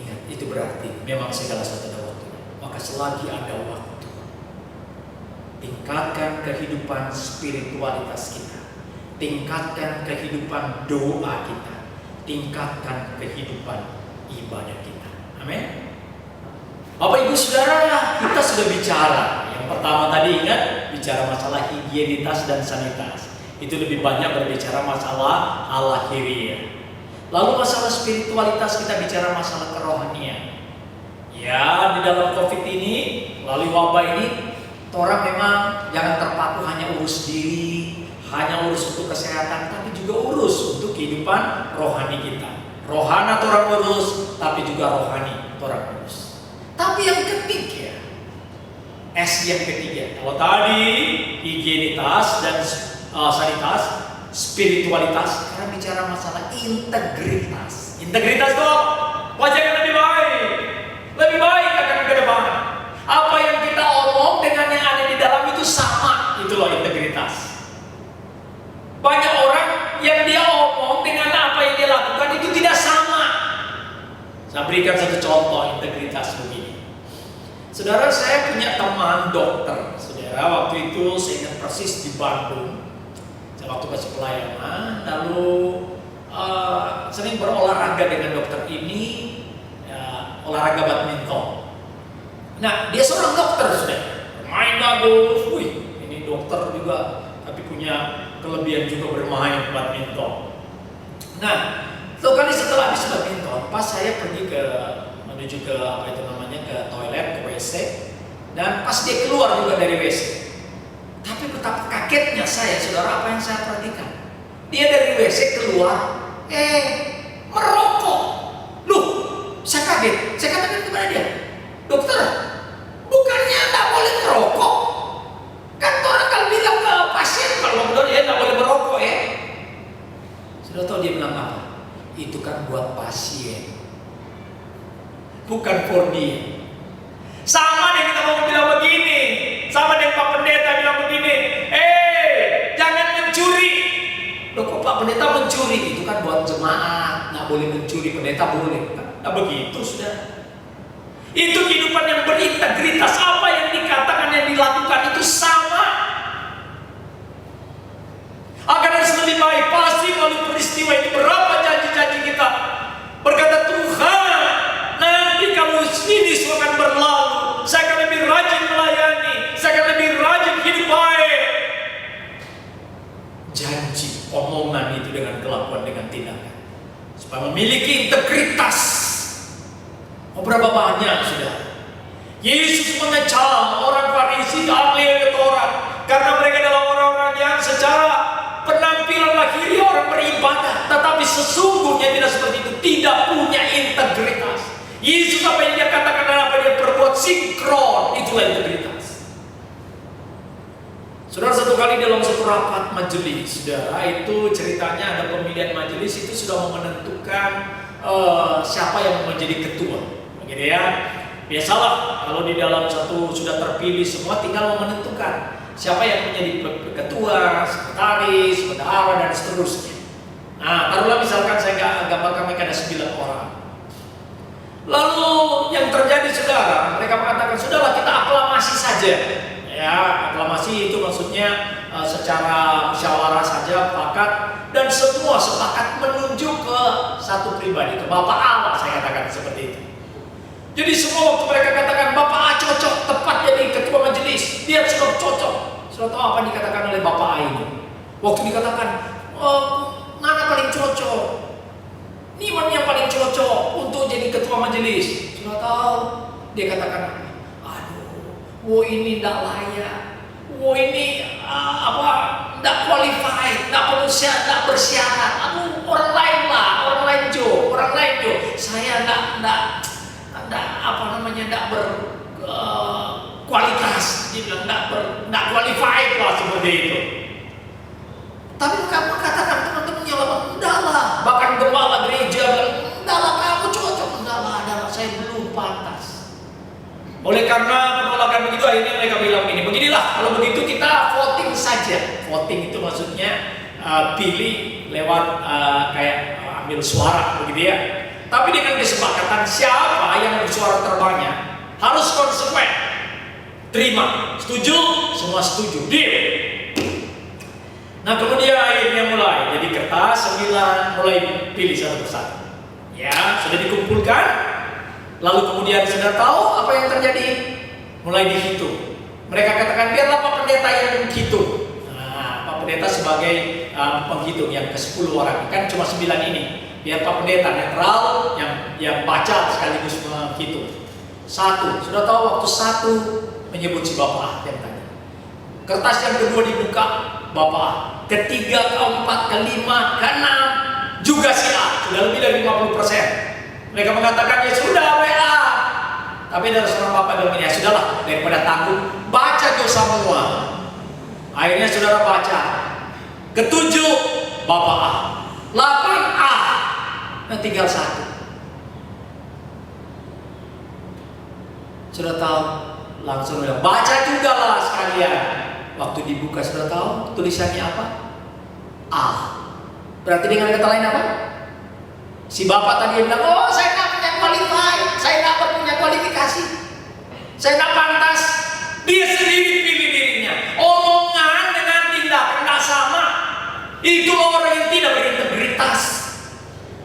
Ingat, itu berarti memang segala sesuatu ada waktu. Maka selagi ada waktu, tingkatkan kehidupan spiritualitas kita, tingkatkan kehidupan doa kita, tingkatkan kehidupan ibadah kita. Amin. Bapak Ibu Saudara, kita sudah bicara. Yang pertama tadi ingat, bicara masalah higienitas dan sanitas. Itu lebih banyak berbicara masalah lahiriah. Lalu masalah spiritualitas, kita bicara masalah kerohanian. Ya, di dalam COVID ini, melalui wabah ini, orang memang jangan terpaku hanya urus diri, hanya urus untuk kesehatan, tapi juga urus untuk kehidupan rohani kita. Rohana orang urus, tapi juga rohani orang urus. Tapi yang ketiga, S yang ketiga, kalau tadi higienitas dan sanitas, spiritualitas, sekarang bicara masalah integritas. Integritas itu wajah yang lebih baik akan ke depan. Apa yang kita omong dengan yang ada di dalam itu sama, itu loh integritas. Banyak orang yang dia omong dengan apa yang dia lakukan itu tidak sama. Saya berikan satu contoh integritas begini. Saudara, saya punya teman dokter. Saudara, waktu itu saya ingat persis di Bandung. Saya waktu masih pelayanan, lalu sering berolahraga dengan dokter ini, ya, olahraga badminton. Nah, dia seorang dokter, sudah bermain bagus. Wih, ini dokter juga, tapi punya kelebihan juga bermain badminton. Nah, satu kali setelah habis badminton, pas saya pergi menuju ke apa itu namanya, ke toilet, ke WC, dan pas dia keluar juga dari WC. Tapi betapa kagetnya saya, saudara, apa yang saya perhatikan? Dia dari WC keluar, merokok. Loh, saya kaget. Saya katakan kepada dia, dokter, bukannya tak boleh merokok? Kan orang kalau bilang ke pasien kalau benar ya tak boleh merokok ya. Sudah tahu dia bilang apa? Itu kan buat pasien, bukan for dia. Sama deh kita mau bilang begini, sama deh Pak Pendeta bilang begini, jangan mencuri. Loh kok Pak Pendeta mencuri? Itu kan buat jemaat, nggak boleh mencuri, pendeta boleh. Nah begitu sudah. Itu kehidupan yang berintegritas. Apa yang dikatakan, yang dilakukan itu sama. Akan harus lebih baik. Pasti melalui peristiwa ini berapa janji-janji kita berkata, Tuhan, nanti kalau ini semua akan berlalu, saya akan lebih rajin melayani, saya akan lebih rajin hidup baik. Janji, omongan itu dengan kelakuan, dengan tindakan, supaya memiliki integritas. Berapa banyak sudah Yesus mengecam orang Farisi, ahli Taurat, karena mereka adalah orang-orang yang secara penampilan lahiriah orang beribadah, tetapi sesungguhnya tidak seperti itu, tidak punya integritas. Yesus apa yang dia katakan dan apa yang dia perbuat sinkron, itulah integritas. Saudara, satu kali dalam satu rapat majelis, saudara, itu ceritanya ada pemilihan majelis, itu sudah menentukan siapa yang menjadi ketua, begitu ya. Biasalah kalau di dalam satu sudah terpilih semua, tinggal menentukan siapa yang menjadi ketua, sekretaris, bendahara dan seterusnya. Nah, taruhlah misalkan saya gambarkan mereka ada 9 orang. Lalu yang terjadi saudara, mereka mengatakan sudahlah kita aklamasi saja. Ya, aklamasi itu maksudnya secara musyawarah saja, sepakat, dan semua sepakat menunjuk ke satu pribadi, ke Bapak Allah, saya katakan seperti itu. Jadi semua waktu mereka katakan Bapak A cocok, tepat jadi ketua majelis, dia cukup cocok. Sudah tahu apa dikatakan oleh Bapak A ini? Waktu dikatakan, mana paling cocok? Ini mana yang paling cocok untuk jadi ketua majelis? Sudah tahu? Dia katakan, ini tidak layak. Ini tidak qualified, tidak berusia, tidak bersyarat. Orang lain lah, orang lain jo. Saya tidak berkualitas, tidak qualified lah seperti itu. Tapi kamu katakan teman-temannya enggak lah. Bahkan gembala gereja bilang, enggak lah kamu cocok, enggak lah, saya belum pantas. Oleh karena penolakan begitu, akhirnya mereka bilang beginilah, kalau begitu kita voting saja. Voting itu maksudnya pilih lewat kayak ambil suara begitu ya. Tapi dengan kesepakatan siapa yang bersuara terbanyak harus konsekuen. Terima, setuju, semua setuju. Deal. Nah kemudian akhirnya mulai jadi kertas 9 mulai pilih satu persatu. Ya sudah dikumpulkan. Lalu kemudian sudah tahu apa yang terjadi, mulai dihitung. Mereka katakan biarlah Pak Pendeta yang menghitung. Nah, Pak Pendeta sebagai penghitung yang ke-10 orang, kan cuma 9 ini. Biar Pak Pendeta netral yang baca sekaligus menghitung. 1, sudah tahu waktu 1 menyebut si Bapak yang tadi. Kertas yang kedua dibuka Bapak, ketiga, keempat, kelima, keenam juga si A, sudah lebih dari 50%. Mereka mengatakan ya sudah WA. Tapi ada seorang bapak bilang ya sudahlah, daripada takut baca tuh semua. Akhirnya saudara baca. Ke-7 Bapak A, 8 A, nah tinggal 1. Sudah tahu, langsung bilang baca juga lah sekalian. Waktu dibuka sudah tahu tulisannya apa? A. Berarti dengan kata lain apa? Si bapak tadi bilang, oh saya nggak punya qualified, saya nggak punya kualifikasi, saya nggak pantas. Dia sendiri pilih dirinya. Omongan dengan tindakan nggak sama. Itu orang yang tidak berintegritas.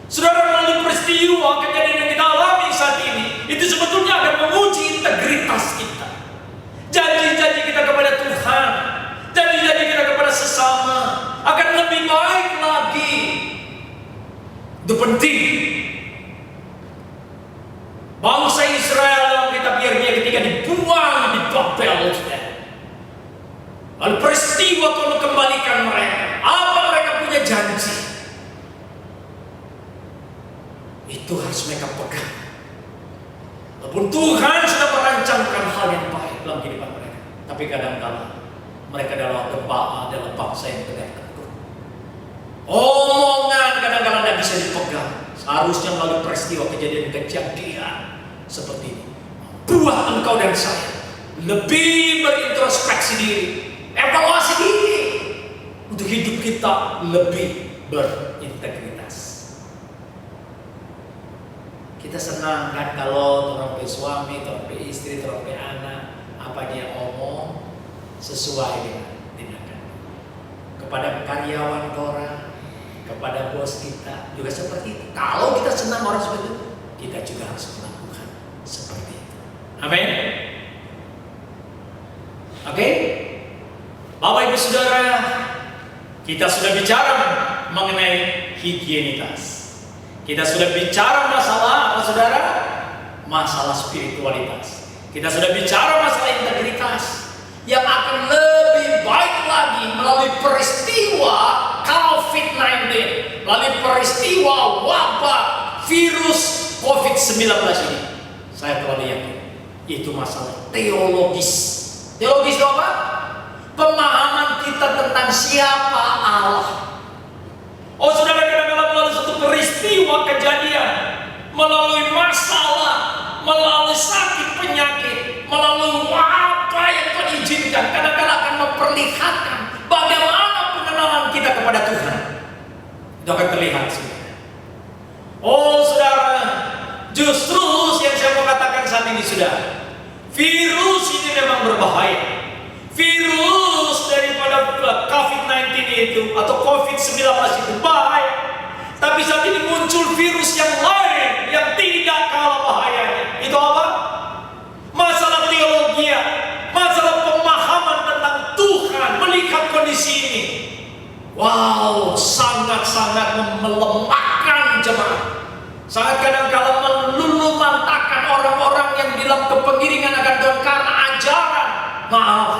Saudara, melalui peristiwa kejadian yang kita alami saat ini, itu sebetulnya akan menguji integritas kita. Janji-janji kita kepada Tuhan, janji-janji kita kepada sesama akan lebih baik lagi. Itu penting. Bangsa Israel dalam kitab Yeremia ketika dibuang di Babel, lalu peristiwa Tuhan kembalikan mereka. Apa mereka punya janji? Itu harus mereka pegang. Walaupun Tuhan sudah merancangkan hal yang baik dalam kehidupan mereka, tapi kadang-kadang mereka adalah bangsa yang tegak teguh. Omongan kadang-kadang tidak bisa dipegang. Seharusnya melalui peristiwa kejadian-kejadian seperti ini, buat engkau dan saya lebih berintrospeksi diri, evaluasi diri, untuk hidup kita lebih berintegritas. Kita senang kan kalau orang suami, orang istri, orang anak, apa dia omong sesuai dengan tindakan. Kepada karyawan orang, kepada bos kita juga seperti itu. Kalau kita senang orang seperti itu, kita juga harus melakukan seperti itu. Amin. Oke, Bapak Ibu Saudara, kita sudah bicara mengenai higienitas. Kita sudah bicara masalah apa saudara? Masalah spiritualitas. Kita sudah bicara masalah integritas yang akan lebih baik lagi melalui peristiwa COVID-19, melalui peristiwa wabah virus COVID-19 ini. Saya terlalu yakin itu masalah teologis. Teologis itu apa? Pemahaman kita tentang siapa Allah. Oh saudara, kadang-kadang melalui satu peristiwa peristiwa kejadian, melalui masalah, melalui sakit penyakit, melalui apa yang Tuhan izinkan, kadang-kadang akan memperlihatkan bagaimana pengenalan kita kepada Tuhan. Itu akan terlihat, saudara. Oh saudara, justru yang saya mau katakan saat ini, saudara, virus ini memang berbahaya. Virus daripada COVID-19 itu atau COVID-19 itu bahaya. Tapi saat ini muncul virus yang lain yang tidak kalah bahayanya. Itu apa? Masalah teologi, masalah pemahaman tentang Tuhan melihat kondisi ini. Wow, sangat-sangat melemahkan jemaat. Sangat kadang-kala meluluh-lantakkan orang-orang yang dalam kepengiringan akan Tuhan karena ajaran. Maaf,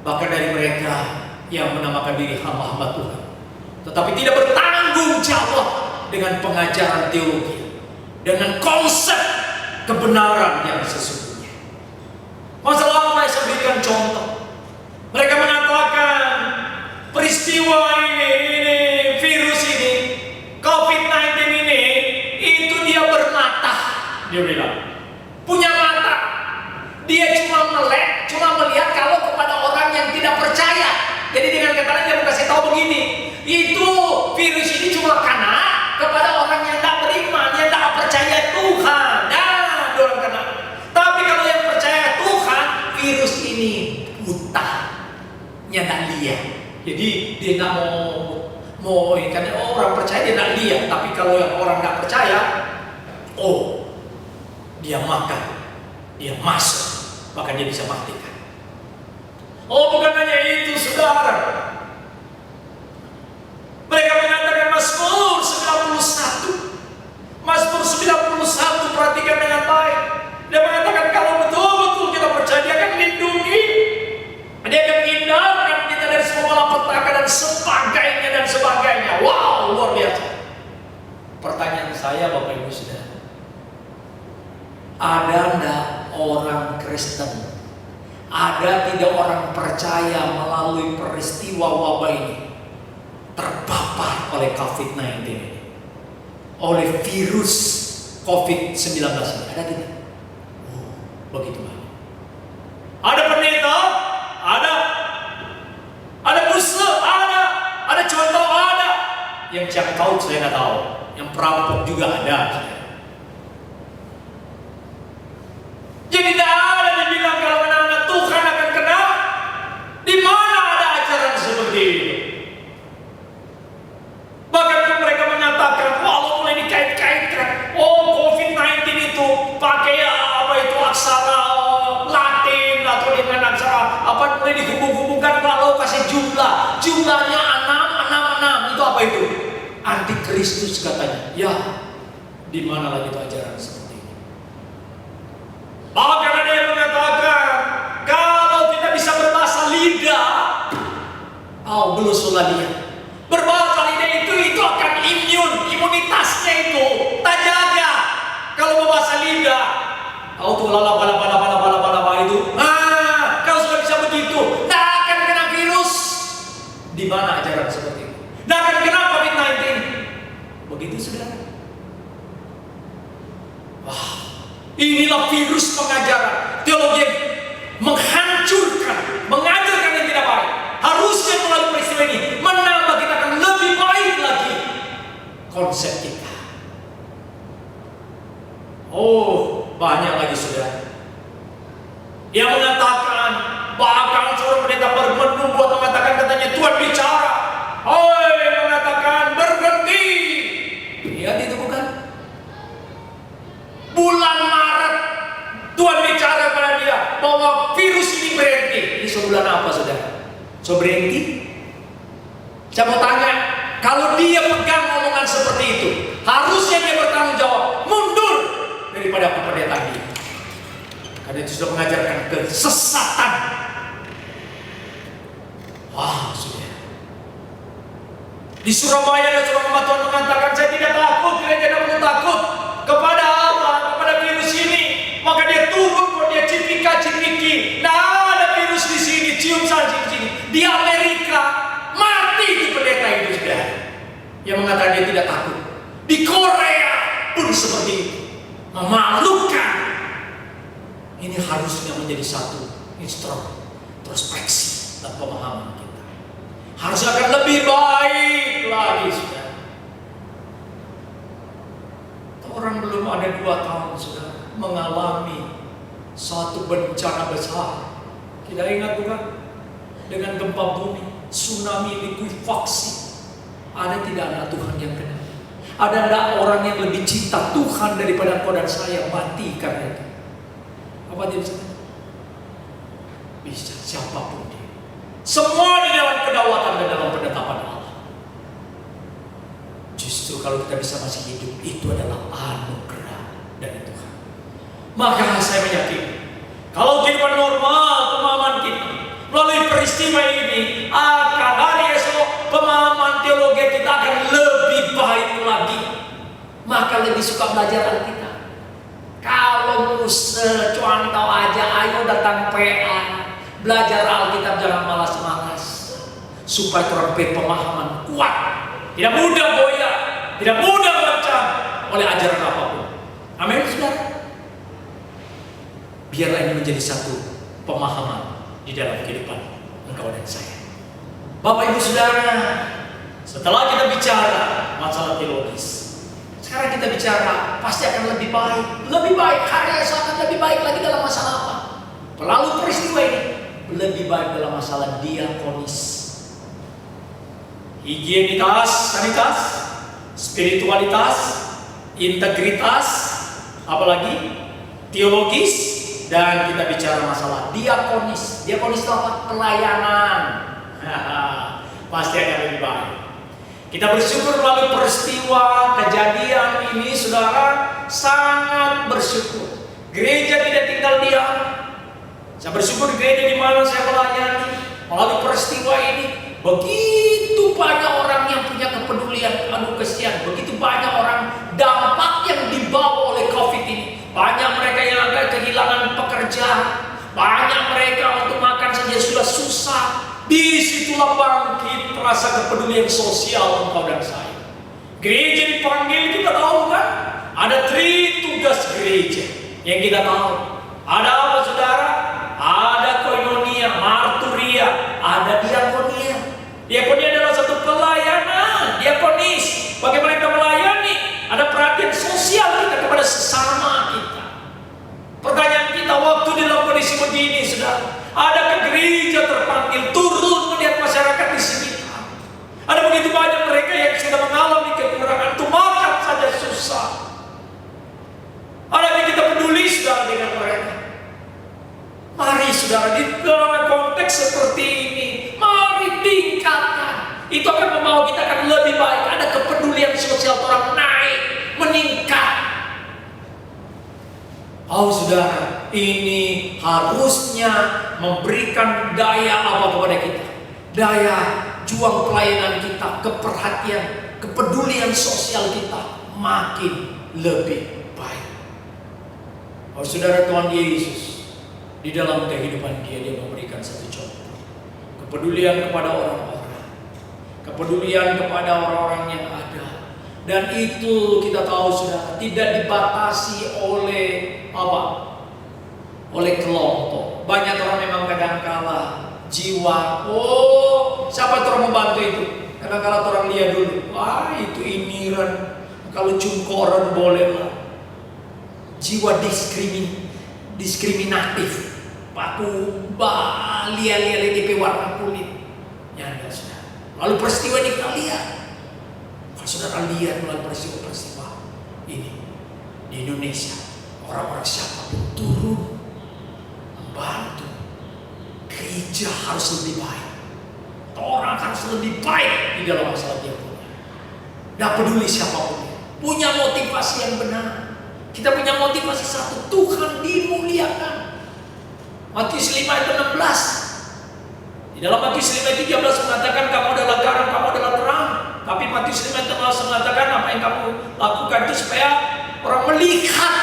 bahkan dari mereka yang menamakan diri hamba-hamba Tuhan, tetapi tidak bertanggung jawab dengan pengajaran teologi, dengan konsep kebenaran yang sesungguhnya. Masalah apa? Saya berikan contoh. Mereka mengatakan peristiwa ini virus ini, COVID-19 ini, itu dia bermata. Dia bilang, punya mata. Dia cuma melek, cuma melihat kalau kepada orang yang tidak percaya. Jadi dengan kata lain dia mau kasih tahu begini, itu virus ini cuma kena kepada orang yang tidak beriman, yang tidak percaya Tuhan. Nah, orang kena. Tapi kalau yang percaya Tuhan, virus ini buta, tidak lihat. Jadi dia tidak mau karena orang percaya dia tidak lihat. Tapi kalau yang orang tidak percaya, oh, dia makan, dia masuk, maka dia bisa matikan. Oh, bukan hanya itu, saudara. Mereka mengatakan Mazmur 91. Mazmur 91, perhatikan dengan baik. Dia mengatakan kalau betul-betul kita percaya, dia akan melindungi, dia akan menghindarkan kita dari semua malapetaka dan sebagainya dan sebagainya. Wow, luar biasa. Pertanyaan saya, Bapak Ibu Saudara, ada enggak orang Kristen, ada tidak orang percaya melalui peristiwa wabah ini terpapar oleh COVID-19 ini, oleh virus COVID-19 ini? Ada tidak? Oh, begitu banyak. Ada pendeta, ada muslim, ada contoh, ada yang cak tahu, saya nggak tahu, yang perampok juga ada. Jadi tidak ada dibilang kalau anak-anak Tuhan akan kena. Di mana ada ajaran seperti ini? Bahkan mereka menyatakan, walau mulai dikait-kaitkan, oh COVID-19 itu pakai apa itu aksara Latin atau dengan aksara apa, mulai dihubung-hubungkan kalau kasih jumlahnya 6 itu apa itu? Antikristus katanya. Ya, di mana lagi itu ajaran seperti ini? Bahkan ada yang mengatakan kalau kita bisa berbahasa lidah, belum dia. Berbahasa lidah itu akan imunitasnya itu tak jaga. Kalau berbahasa lidah, tuh lala itu. Kalau sudah bisa begitu, tak akan kena virus. Di mana ajaran seperti itu? Tak akan kena COVID-19. Begitu, saudara. Wah, inilah virus pengajaran teologi menghancurkan, mengajarkan yang tidak baik. Harusnya melalui peristiwa ini menambah kita akan lebih baik lagi konsep kita. Oh, banyak lagi, saudara, yang mengatakan, bahkan seorang pendeta membuat mengatakan, katanya Tuhan bicara, mengatakan berhenti. Lihat itu bukan? Bulan Maret Tuhan bicara kepada dia bahwa virus ini berhenti. Ini sebulan apa, saudara? So berhenti? Saya mau tanya, kalau dia pegang omongan seperti itu, harusnya dia bertanggung jawab, mundur daripada pendeta dia. Karena itu sudah mengajarkan kesesatan. Wah, saudara. Di Surabaya ada seorang hamba Tuhan mengatakan, saya tidak takut, gereja tidak perlu takut kepada apa? Kepada virus ini. Maka dia turun, kok dia cipika-cipiki. Nah, ada virus di sini, cium saja di sini. Di Amerika mati di pendeta itu, saudara. Yang mengatakan dia tidak takut. memalukan. Ini harusnya menjadi satu introspeksi dan pemahaman kita. Harus akan lebih baik lagi, saudara. Orang belum ada 2 tahun, saudara, mengalami suatu bencana besar. Kita ingat bukan? Dengan gempa bumi, tsunami, likuifaksi. Ada tidak anak Tuhan yang kena? Ada tidak orang yang lebih cinta Tuhan daripada kau dan saya mati karena itu? Apa dia bisa? Bisa, siapapun dia. Semua di dalam kedaulatan dan dalam penetapan Allah. Justru kalau kita bisa masih hidup, itu adalah anugerah dari Tuhan. Maka saya meyakini, kalau kehidupan normal, pemahaman kita melalui peristiwa ini, akan hari esok pemahaman teologi kita akan lebih baik lagi. Maka lebih suka belajar Alkitab. Kalau contoh aja, ayo datang PA, belajar Alkitab, jangan malas-malas, supaya orang pemahaman kuat, tidak mudah goyah, tidak mudah goncang oleh ajaran apapun. Amin, saudara. Biarlah ini menjadi satu pemahaman di dalam kehidupan engkau dan saya. Bapak Ibu Saudara, setelah kita bicara masalah teologis, sekarang kita bicara pasti akan lebih baik. Lebih baik, hari esok akan lebih baik lagi dalam masalah apa? Melalui peristiwa ini, lebih baik dalam masalah diakonis. Higienitas, sanitas, spiritualitas, integritas, apalagi teologis, dan kita bicara masalah diakonis. Diakonis itu apa? Pelayanan. Pasti akan lebih baik. Kita bersyukur melalui peristiwa kejadian ini, saudara, sangat bersyukur. Gereja tidak tinggal diam. Saya bersyukur gereja di mana saya melayani, melalui peristiwa ini, begitu banyak orang yang punya kepedulian. Aduh kesian, begitu banyak orang dampak yang dibawa oleh COVID ini. Banyak mereka yang akan kehilangan pekerjaan, banyak mereka untuk makan saja sudah susah. Disitulah bangkit rasa kepedulian sosial engkau dan saya. Gereja dipanggil, kita tahu kan? Ada 3 tugas gereja yang kita tahu. Ada apa, saudara? Ada koinonia, marturia, ada diakonia. Diakonia adalah satu pelayanan, diakonis. Bagaimana kita melayani? Ada perhatian sosial kita kepada sesama kita. Pertanyaan kita waktu dalam kondisi begini, saudara, adakah gereja terpanggil turun melihat masyarakat di sekitar? Ada begitu banyak mereka yang sudah mengalami kekurangan, untuk makan saja susah. Adakah kita peduli, saudara, dengan mereka? Mari, saudara, di dalam konteks seperti ini, mari tingkatkan. Itu akan membawa kita akan lebih baik. Ada kepedulian sosial orang naik, meningkat. Oh saudara, ini harusnya memberikan daya apa kepada kita? Daya juang pelayanan kita, keperhatian, kepedulian sosial kita makin lebih baik. Oh saudara, Tuhan Yesus di dalam kehidupan dia memberikan satu contoh. Kepedulian kepada orang-orang, kepedulian kepada orang-orang yang ada. Dan itu kita tahu sudah tidak dibatasi oleh apa? Oleh kelompok. Banyak orang memang kadang-kala jiwa, oh siapa orang membantu itu? Kadang-kala orang lihat dulu, wah itu iniran, kalau cungkoran boleh lah. Jiwa diskriminatif, paku lia-lia DP warna kulit. Ya enggak sudah. Lalu peristiwa ini kita lihat. Saudara lihat melalui peristiwa ini di Indonesia, orang-orang siapapun turun membantu. Gereja harus lebih baik, orang harus lebih baik di dalam masalah dia punya. Tidak peduli siapapun, punya motivasi yang benar. Kita punya motivasi satu, Tuhan dimuliakan. Matius 5 ayat 16. Di dalam Matius 5 ayat 13 mengatakan kamu adalah garam, kamu adalah terang. Tapi Matius 5 ayat 16 mengatakan apa yang kamu lakukan itu supaya orang melihat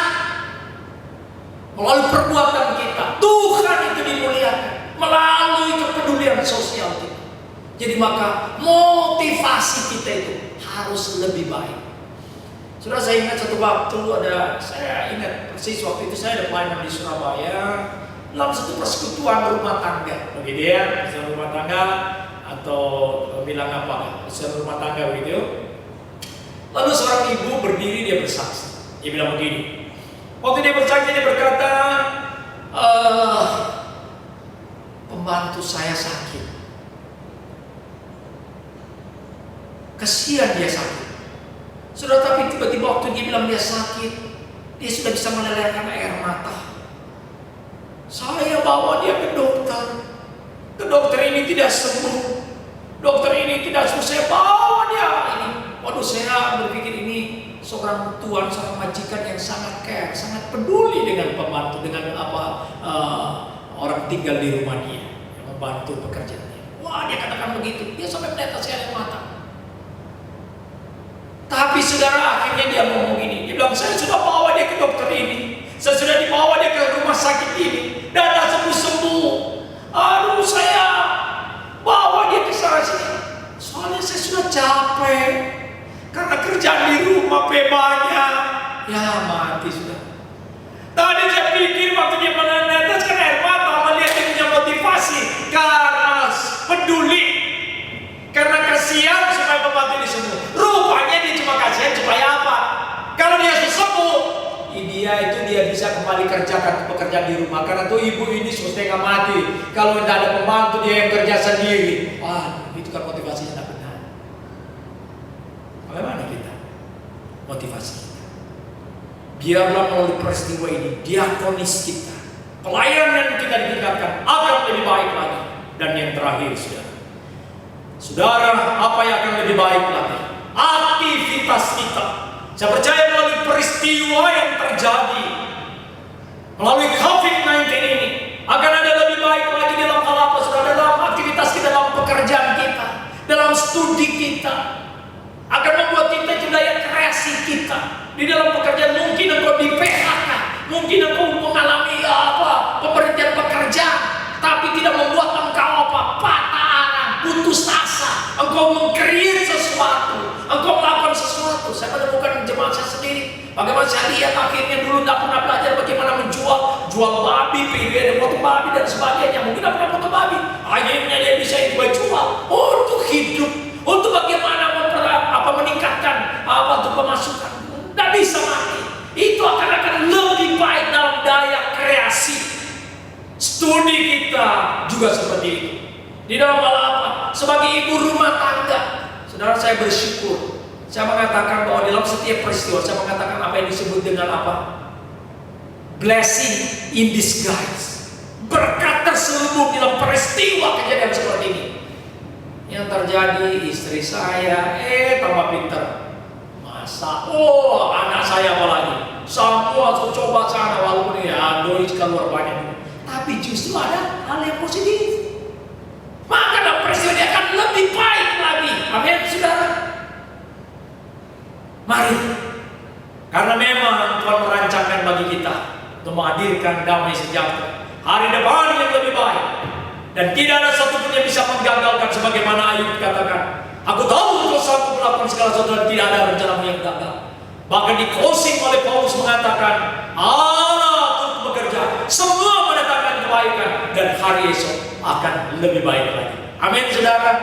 melalui perbuatan kita. Tuhan itu dimuliakan melalui kepedulian sosial kita. Jadi maka motivasi kita itu harus lebih baik. Sudah saya ingat satu waktu saya ingat persis waktu itu saya ada pelayanan di Surabaya dalam satu persekutuan rumah tangga, begitu ya, persekutuan rumah tangga atau bilang apa, persekutuan rumah tangga begitu. Lalu seorang ibu berdiri, dia bersaksi. Dia bilang begini, waktu dia bersaksi dia berkata, pembantu saya sakit. Kasihan dia sakit. Sudah, tapi tiba-tiba waktu dia bilang dia sakit, dia sudah bisa melelehkan air mata. Saya bawa dia ke dokter. Ke dokter ini tidak sembuh. Dokter ini tidak sembuh. Saya bawa dia ini. Waduh, saya berpikir ini seorang tuan, seorang majikan yang sangat care, sangat peduli dengan pembantu, dengan orang tinggal di rumah dia, yang membantu pekerjaannya. Wah, dia katakan begitu. Dia sampai menetes air mata. Tapi saudara, akhirnya dia ngomong ini. Dia bilang, saya sudah bawa dia ke dokter ini. Saya sudah dibawa dia ke rumah sakit ini. Dan tidak sembuh-sembuh. Aduh, saya bawa dia ke sana sini. Soalnya saya sudah capek. Karena kerjaan di rumah banyak. Ya mati sudah. Tadi saya pikir waktu dia meneteskan air mata, melihat dia punya motivasi. Karena peduli. Karena kasihan supaya pembantu ini sembuh. Rupanya dia cuma kasihan supaya apa? Kalau dia sembuh, dia bisa kembali kerjakan pekerjaan di rumah. Karena tuh ibu ini setengah mati. Kalau tidak ada pembantu, dia yang kerja sendiri. Wah, itu kan motivasinya tidak benar. Bagaimana kita? Motivasi kita. Biarlah melalui peristiwa ini, diakonis kita, pelayanan kita ditingkatkan akan lebih baik lagi. Dan yang terakhir, saudara, apa yang akan lebih baik lagi? Aktivitas kita. Saya percaya melalui peristiwa yang terjadi, melalui COVID-19 ini, akan ada lebih baik lagi dalam hal apa? Saudara, dalam aktivitas kita, dalam pekerjaan kita, dalam studi kita, akan membuat kita itu daya kreasi kita. Di dalam pekerjaan mungkin engkau di PHK, mungkin engkau mengalami pemberhentian pekerjaan, tapi tidak membuat engkau patah arang, putus asa. Engkau meng-create sesuatu, engkau melakukan sesuatu. Saya menemukan jemaat saya sendiri. Bagaimana saya lihat akhirnya dulu tidak pernah belajar bagaimana jual babi, PWD, potong babi dan sebagainya. Mungkin tidak pernah potong babi. Akhirnya dia bisa jual untuk hidup, untuk bagaimana meningkatkan untuk pemasukan. Tidak bisa mati. Itu akan lebih baik dalam daya kreasi. Studi kita juga seperti itu. Di dalam hal apa? Sebagai ibu rumah tangga, saudara, saya bersyukur. Saya mengatakan bahwa dalam setiap peristiwa, saya mengatakan apa yang disebut dengan apa? Blessing in disguise. Berkat terselubung dalam peristiwa kejadian seperti ini. Yang terjadi, istri saya tambah pinter masak. Anak saya apalagi semua coba sana, walaupun doi keluar banyak, tapi justru ada hal yang positif. Maka dalam peristiwa dia akan lebih baik lagi. Amin, saudara. Mari, karena memang Tuhan merancangkan bagi kita untuk menghadirkan damai sejahtera, hari depan yang lebih baik. Dan tidak ada satupun yang bisa menggagalkan, sebagaimana Ayub katakan, aku tahu engkau sanggup melakukan segala sesuatu dan tidak ada rencanamu yang gagal. Bahkan dikosing oleh Paulus mengatakan, Allah turut bekerja, semua mendatangkan kebaikan, dan hari esok akan lebih baik lagi. Amin, saudara.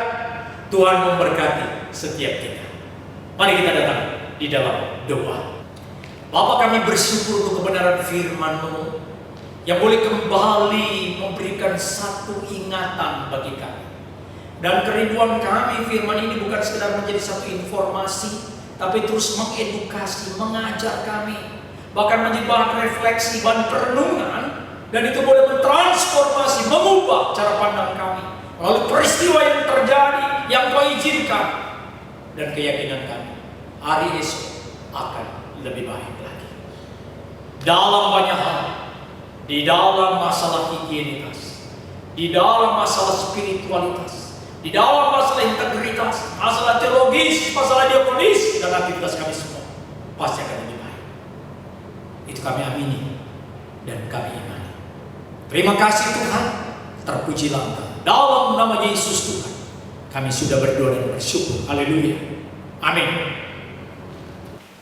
Tuhan memberkati setiap kita. Mari kita datang di dalam doa. Bapa, kami bersyukur untuk kebenaran firman-Mu yang boleh kembali memberikan satu ingatan bagi kami. Dan kerinduan kami, firman ini bukan sekedar menjadi satu informasi, tapi terus mengedukasi, mengajar kami, bahkan menjadi bahan refleksi, bahan perenungan. Dan itu boleh mentransformasi, mengubah cara pandang kami melalui peristiwa yang terjadi, yang Kau izinkan. Dan keyakinan kami, hari esok akan lebih baik lagi. Dalam banyak hal, di dalam masalah higienitas, di dalam masalah spiritualitas, di dalam masalah integritas, masalah teologis, masalah diakonis, dan aktivitas kami semua pasti akan lebih baik. Itu kami amini dan kami imani. Terima kasih Tuhan, terpujilah Engkau. Dalam nama Yesus Tuhan, kami sudah berdoa dan bersyukur. Haleluya. Amin.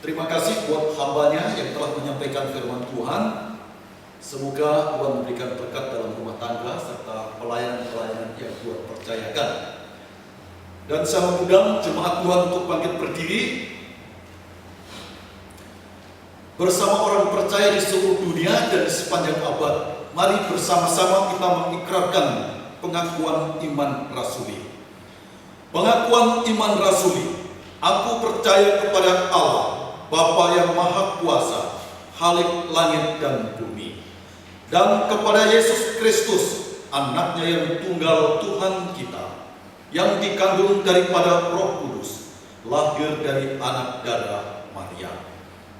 Terima kasih buat hambanya yang telah menyampaikan firman Tuhan. Semoga Tuhan memberikan berkat dalam rumah tangga serta pelayanan-pelayanan yang Tuhan percayakan. Dan saya mengundang jemaat Tuhan untuk bangkit berdiri bersama orang percaya di seluruh dunia dan di sepanjang abad. Mari bersama-sama kita mengikrarkan pengakuan iman rasuli. Pengakuan iman rasuli. Aku percaya kepada Allah, Bapa yang Maha Kuasa, Khalik langit dan bumi, dan kepada Yesus Kristus, Anaknya yang tunggal Tuhan kita, yang dikandung daripada Roh Kudus, lahir dari anak darah Maria,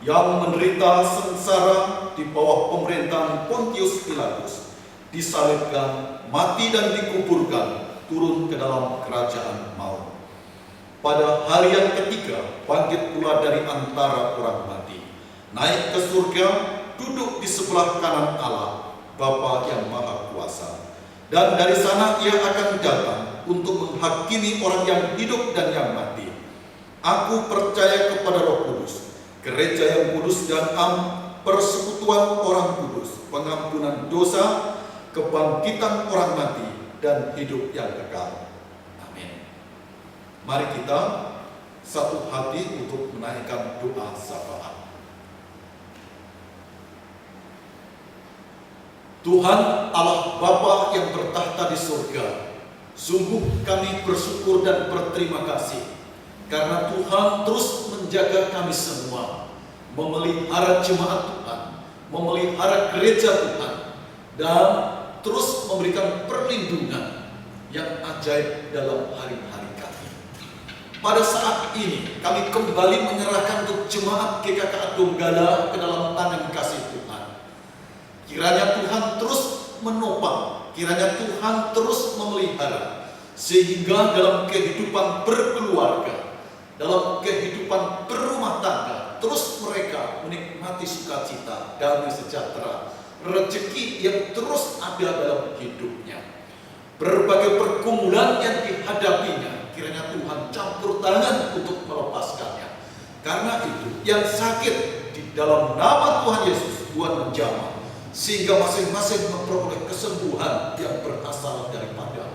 yang menderita sengsara di bawah pemerintahan Pontius Pilatus, disalibkan, mati dan dikuburkan, turun ke dalam kerajaan maut. Pada hari yang ketiga, bangkit pula dari antara orang mati, naik ke surga, duduk di sebelah kanan Allah, Bapa yang Maha Kuasa. Dan dari sana ia akan datang untuk menghakimi orang yang hidup dan yang mati. Aku percaya kepada Roh Kudus, gereja yang kudus dan persekutuan orang kudus, pengampunan dosa, kebangkitan orang mati, dan hidup yang kekal. Mari kita satu hati untuk menaikkan doa syafaat. Tuhan Allah Bapa yang bertahta di surga, sungguh kami bersyukur dan berterima kasih karena Tuhan terus menjaga kami semua, memelihara jemaat Tuhan, memelihara gereja Tuhan, dan terus memberikan perlindungan yang ajaib dalam hari-hari. Pada saat ini kami kembali menyerahkan untuk jemaat GKK Donggala ke dalam tangan kasih Tuhan. Kiranya Tuhan terus menopang, kiranya Tuhan terus memelihara, sehingga dalam kehidupan berkeluarga, dalam kehidupan berumah tangga, terus mereka menikmati sukacita, damai sejahtera, rezeki yang terus ada dalam hidupnya. Berbagai pergumulan yang dihadapinya, kiranya Tuhan campur tangan untuk melepaskannya. Karena itu, yang sakit di dalam nama Tuhan Yesus, Tuhan menjamah, sehingga masing-masing memperoleh kesembuhan yang berasal daripada.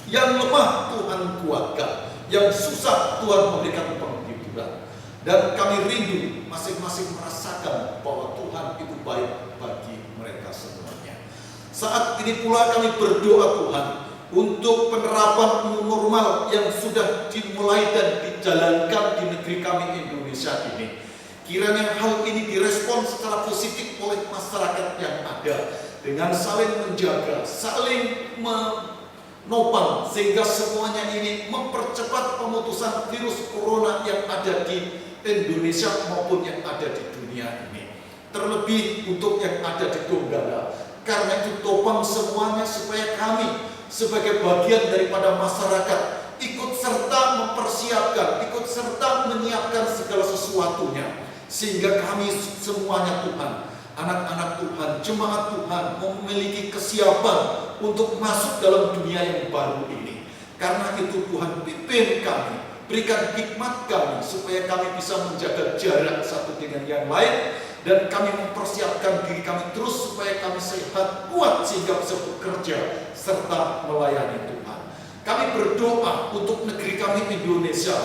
Yang lemah Tuhan kuatkan, yang susah Tuhan memberikan penghiburan. Dan kami rindu masing-masing merasakan bahwa Tuhan itu baik bagi mereka semuanya. Saat ini pula kami berdoa Tuhan, untuk penerapan new normal yang sudah dimulai dan dijalankan di negeri kami Indonesia ini. Kiranya hal ini direspon secara positif oleh masyarakat yang ada, dengan saling menjaga, saling menopang, sehingga semuanya ini mempercepat pemutusan virus corona yang ada di Indonesia maupun yang ada di dunia ini. Terlebih untuk yang ada di Donggala. Karena itu topang semuanya supaya kami sebagai bagian daripada masyarakat ikut serta mempersiapkan, ikut serta menyiapkan segala sesuatunya, sehingga kami semuanya Tuhan, anak-anak Tuhan, jemaat Tuhan memiliki kesiapan untuk masuk dalam dunia yang baru ini. Karena itu Tuhan pimpin kami, berikan hikmat kami supaya kami bisa menjaga jarak satu dengan yang lain, dan kami mempersiapkan diri kami terus supaya kami sehat, kuat, sehingga bisa bekerja serta melayani Tuhan. Kami berdoa untuk negeri kami Indonesia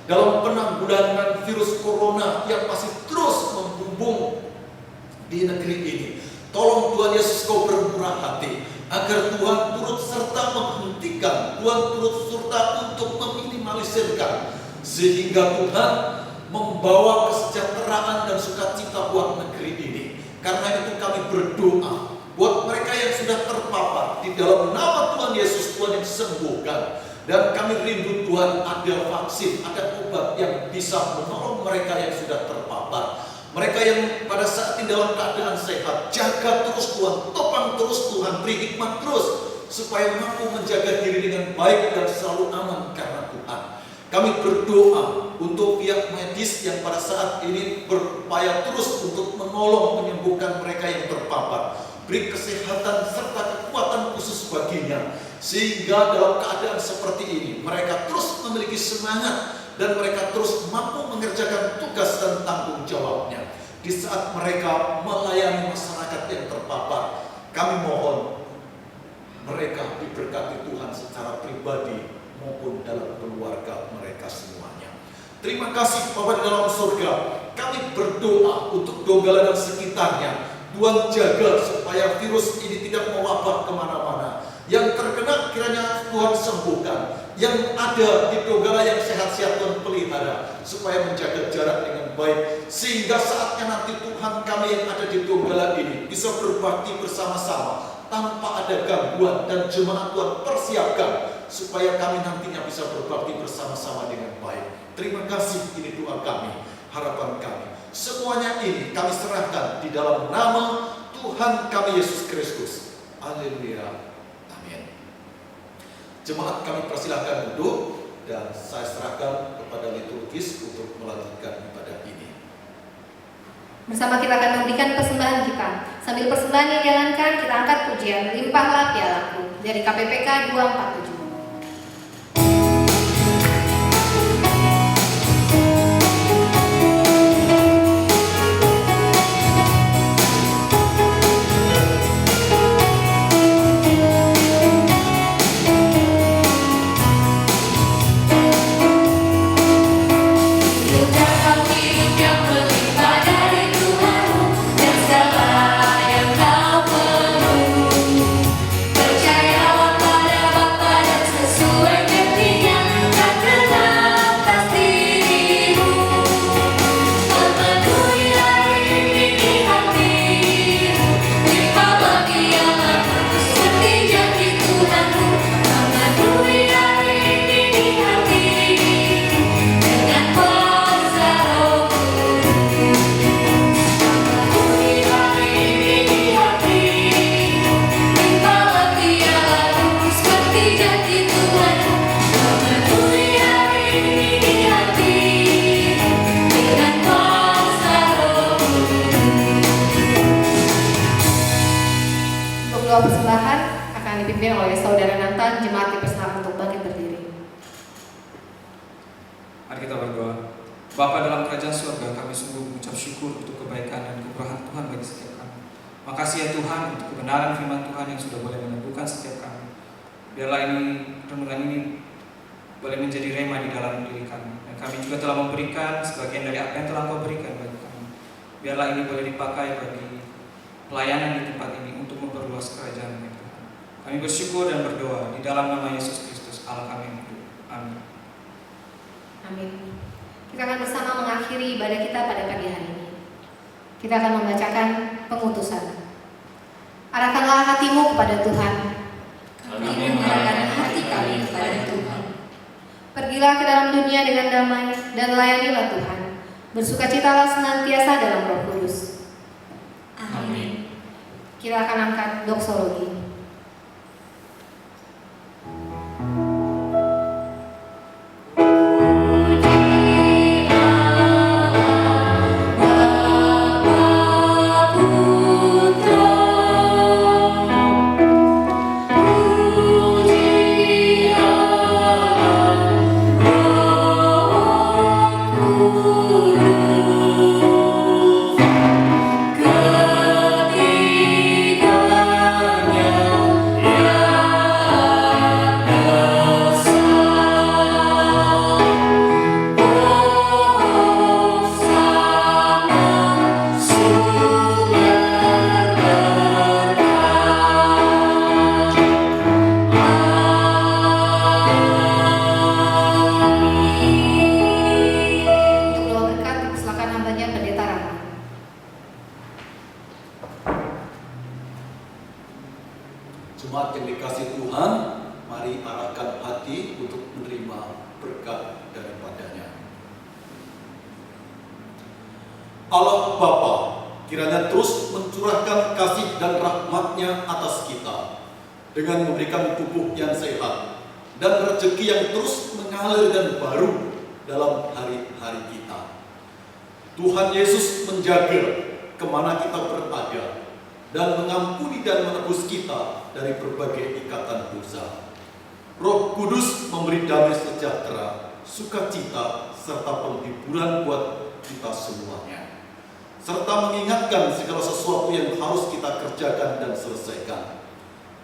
dalam penanggulangan virus corona yang masih terus membumbung di negeri ini. Tolong Tuhan Yesus Kau bermurah hati, agar Tuhan turut serta menghentikan, Tuhan turut serta untuk meminimalisirkan, sehingga Tuhan membawa kesejahteraan dan sukacita buat negeri ini. Karena itu kami berdoa buat mereka yang sudah terpapar, di dalam nama Tuhan Yesus, Tuhan yang disembuhkan. Dan kami rindu Tuhan ada vaksin, ada obat yang bisa menolong mereka yang sudah terpapar. Mereka yang pada saat ini dalam keadaan sehat, jaga terus Tuhan, topang terus Tuhan, beri hikmat terus, supaya mampu menjaga diri dengan baik dan selalu aman karena Tuhan. Kami berdoa untuk pihak medis yang pada saat ini berupaya terus untuk menolong menyembuhkan mereka yang terpapar. Beri kesehatan serta kekuatan khusus baginya, sehingga dalam keadaan seperti ini mereka terus memiliki semangat dan mereka terus mampu mengerjakan tugas dan tanggung jawabnya. Di saat mereka melayani masyarakat yang terpapar, kami mohon mereka diberkati Tuhan secara pribadi maupun dalam keluarga mereka semuanya. Terima kasih Bapa di dalam surga. Kami berdoa untuk Donggala dan sekitarnya. Tuhan jaga supaya virus ini tidak mewabah kemana-mana. Yang terkena kiranya Tuhan sembuhkan. Yang ada di Donggala yang sehat-sehat Tuhan pelihara, supaya menjaga jarak dengan baik, sehingga saatnya nanti Tuhan kami yang ada di Donggala ini bisa berbakti bersama-sama tanpa ada gangguan, dan jemaat Tuhan persiapkan supaya kami nantinya bisa berbakti bersama-sama dengan baik. Terima kasih, ini doa kami, harapan kami. Semuanya ini kami serahkan di dalam nama Tuhan kami Yesus Kristus. Haleluya. Amin. Jemaat kami persilahkan duduk, dan saya serahkan kepada liturgis untuk melanjutkan ibadah ini. Bersama kita akan memberikan persembahan kita. Sambil persembahan yang dijalankan, kita angkat pujian Limpahlah Pialaku dari KPPK 247. Percayalah pada Bapa dan sesuai dipimpin oleh Saudara Nathan, jemaat dipersilakan untuk bangkit berdiri. Mari kita berdoa. Bapa dalam kerajaan surga, kami sungguh mengucap syukur untuk kebaikan dan kemurahan Tuhan bagi setiap kami. Makasih ya Tuhan untuk kebenaran firman Tuhan yang sudah boleh meneguhkan setiap kami. Biarlah renungan ini boleh menjadi rema di dalam diri kami. Dan kami juga telah memberikan sebagian dari apa yang telah Kau berikan bagi kami. Biarlah ini boleh dipakai bagi pelayanan di tempat ini untuk memperluas kerajaan Tuhan. Kami bersyukur dan berdoa di dalam nama Yesus Kristus, Allah kami yang hidup. Amin. Amin. Kita akan bersama mengakhiri ibadah kita pada pagi hari ini. Kita akan membacakan pengutusan. Arahkanlah hatimu kepada Tuhan. Kami mengarahkan hati kami kepada Tuhan. Pergilah ke dalam dunia dengan damai dan layanilah Tuhan. Bersukacitalah senantiasa dalam Roh Kudus. Amin. Kita akan angkat doksologi. Jemaat yang dikasih Tuhan, mari arahkan hati untuk menerima berkat daripadanya. Allah Bapa, kiranya terus mencurahkan kasih dan rahmat-Nya atas kita dengan memberikan tubuh yang sehat dan rezeki yang terus mengalir dan baru dalam hari-hari kita. Tuhan Yesus menjaga kemana kita berada dan mengampuni dan menebus kita dari berbagai ikatan dosa. Roh Kudus memberi damai sejahtera sukacita, serta penghiburan buat kita semuanya, serta mengingatkan segala sesuatu yang harus kita kerjakan dan selesaikan.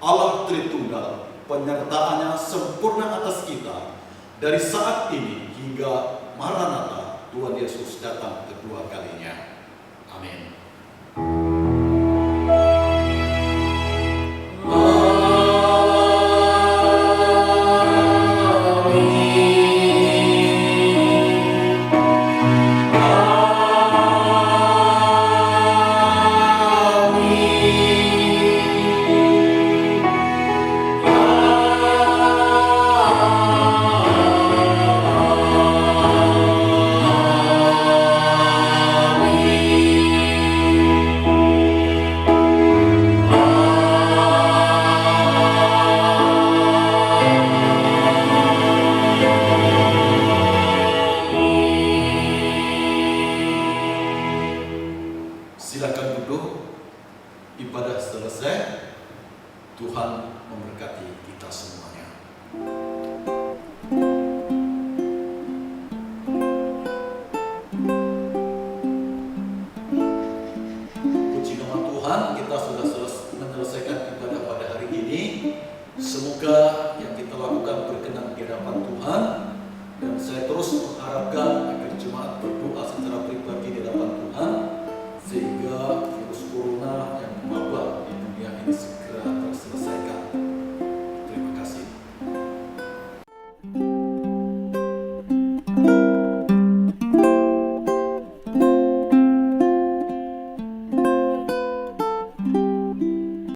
Allah Tritunggal, penyertaannya sempurna atas kita dari saat ini hingga Maranatha, Tuhan Yesus datang kedua kalinya. Amin. Silakan duduk. Ibadah selesai. Tuhan memberkati kita semuanya. Puji nama Tuhan, kita sudah menyelesaikan ibadah pada hari ini. Semoga yang kita lakukan berkenan di hadapan Tuhan.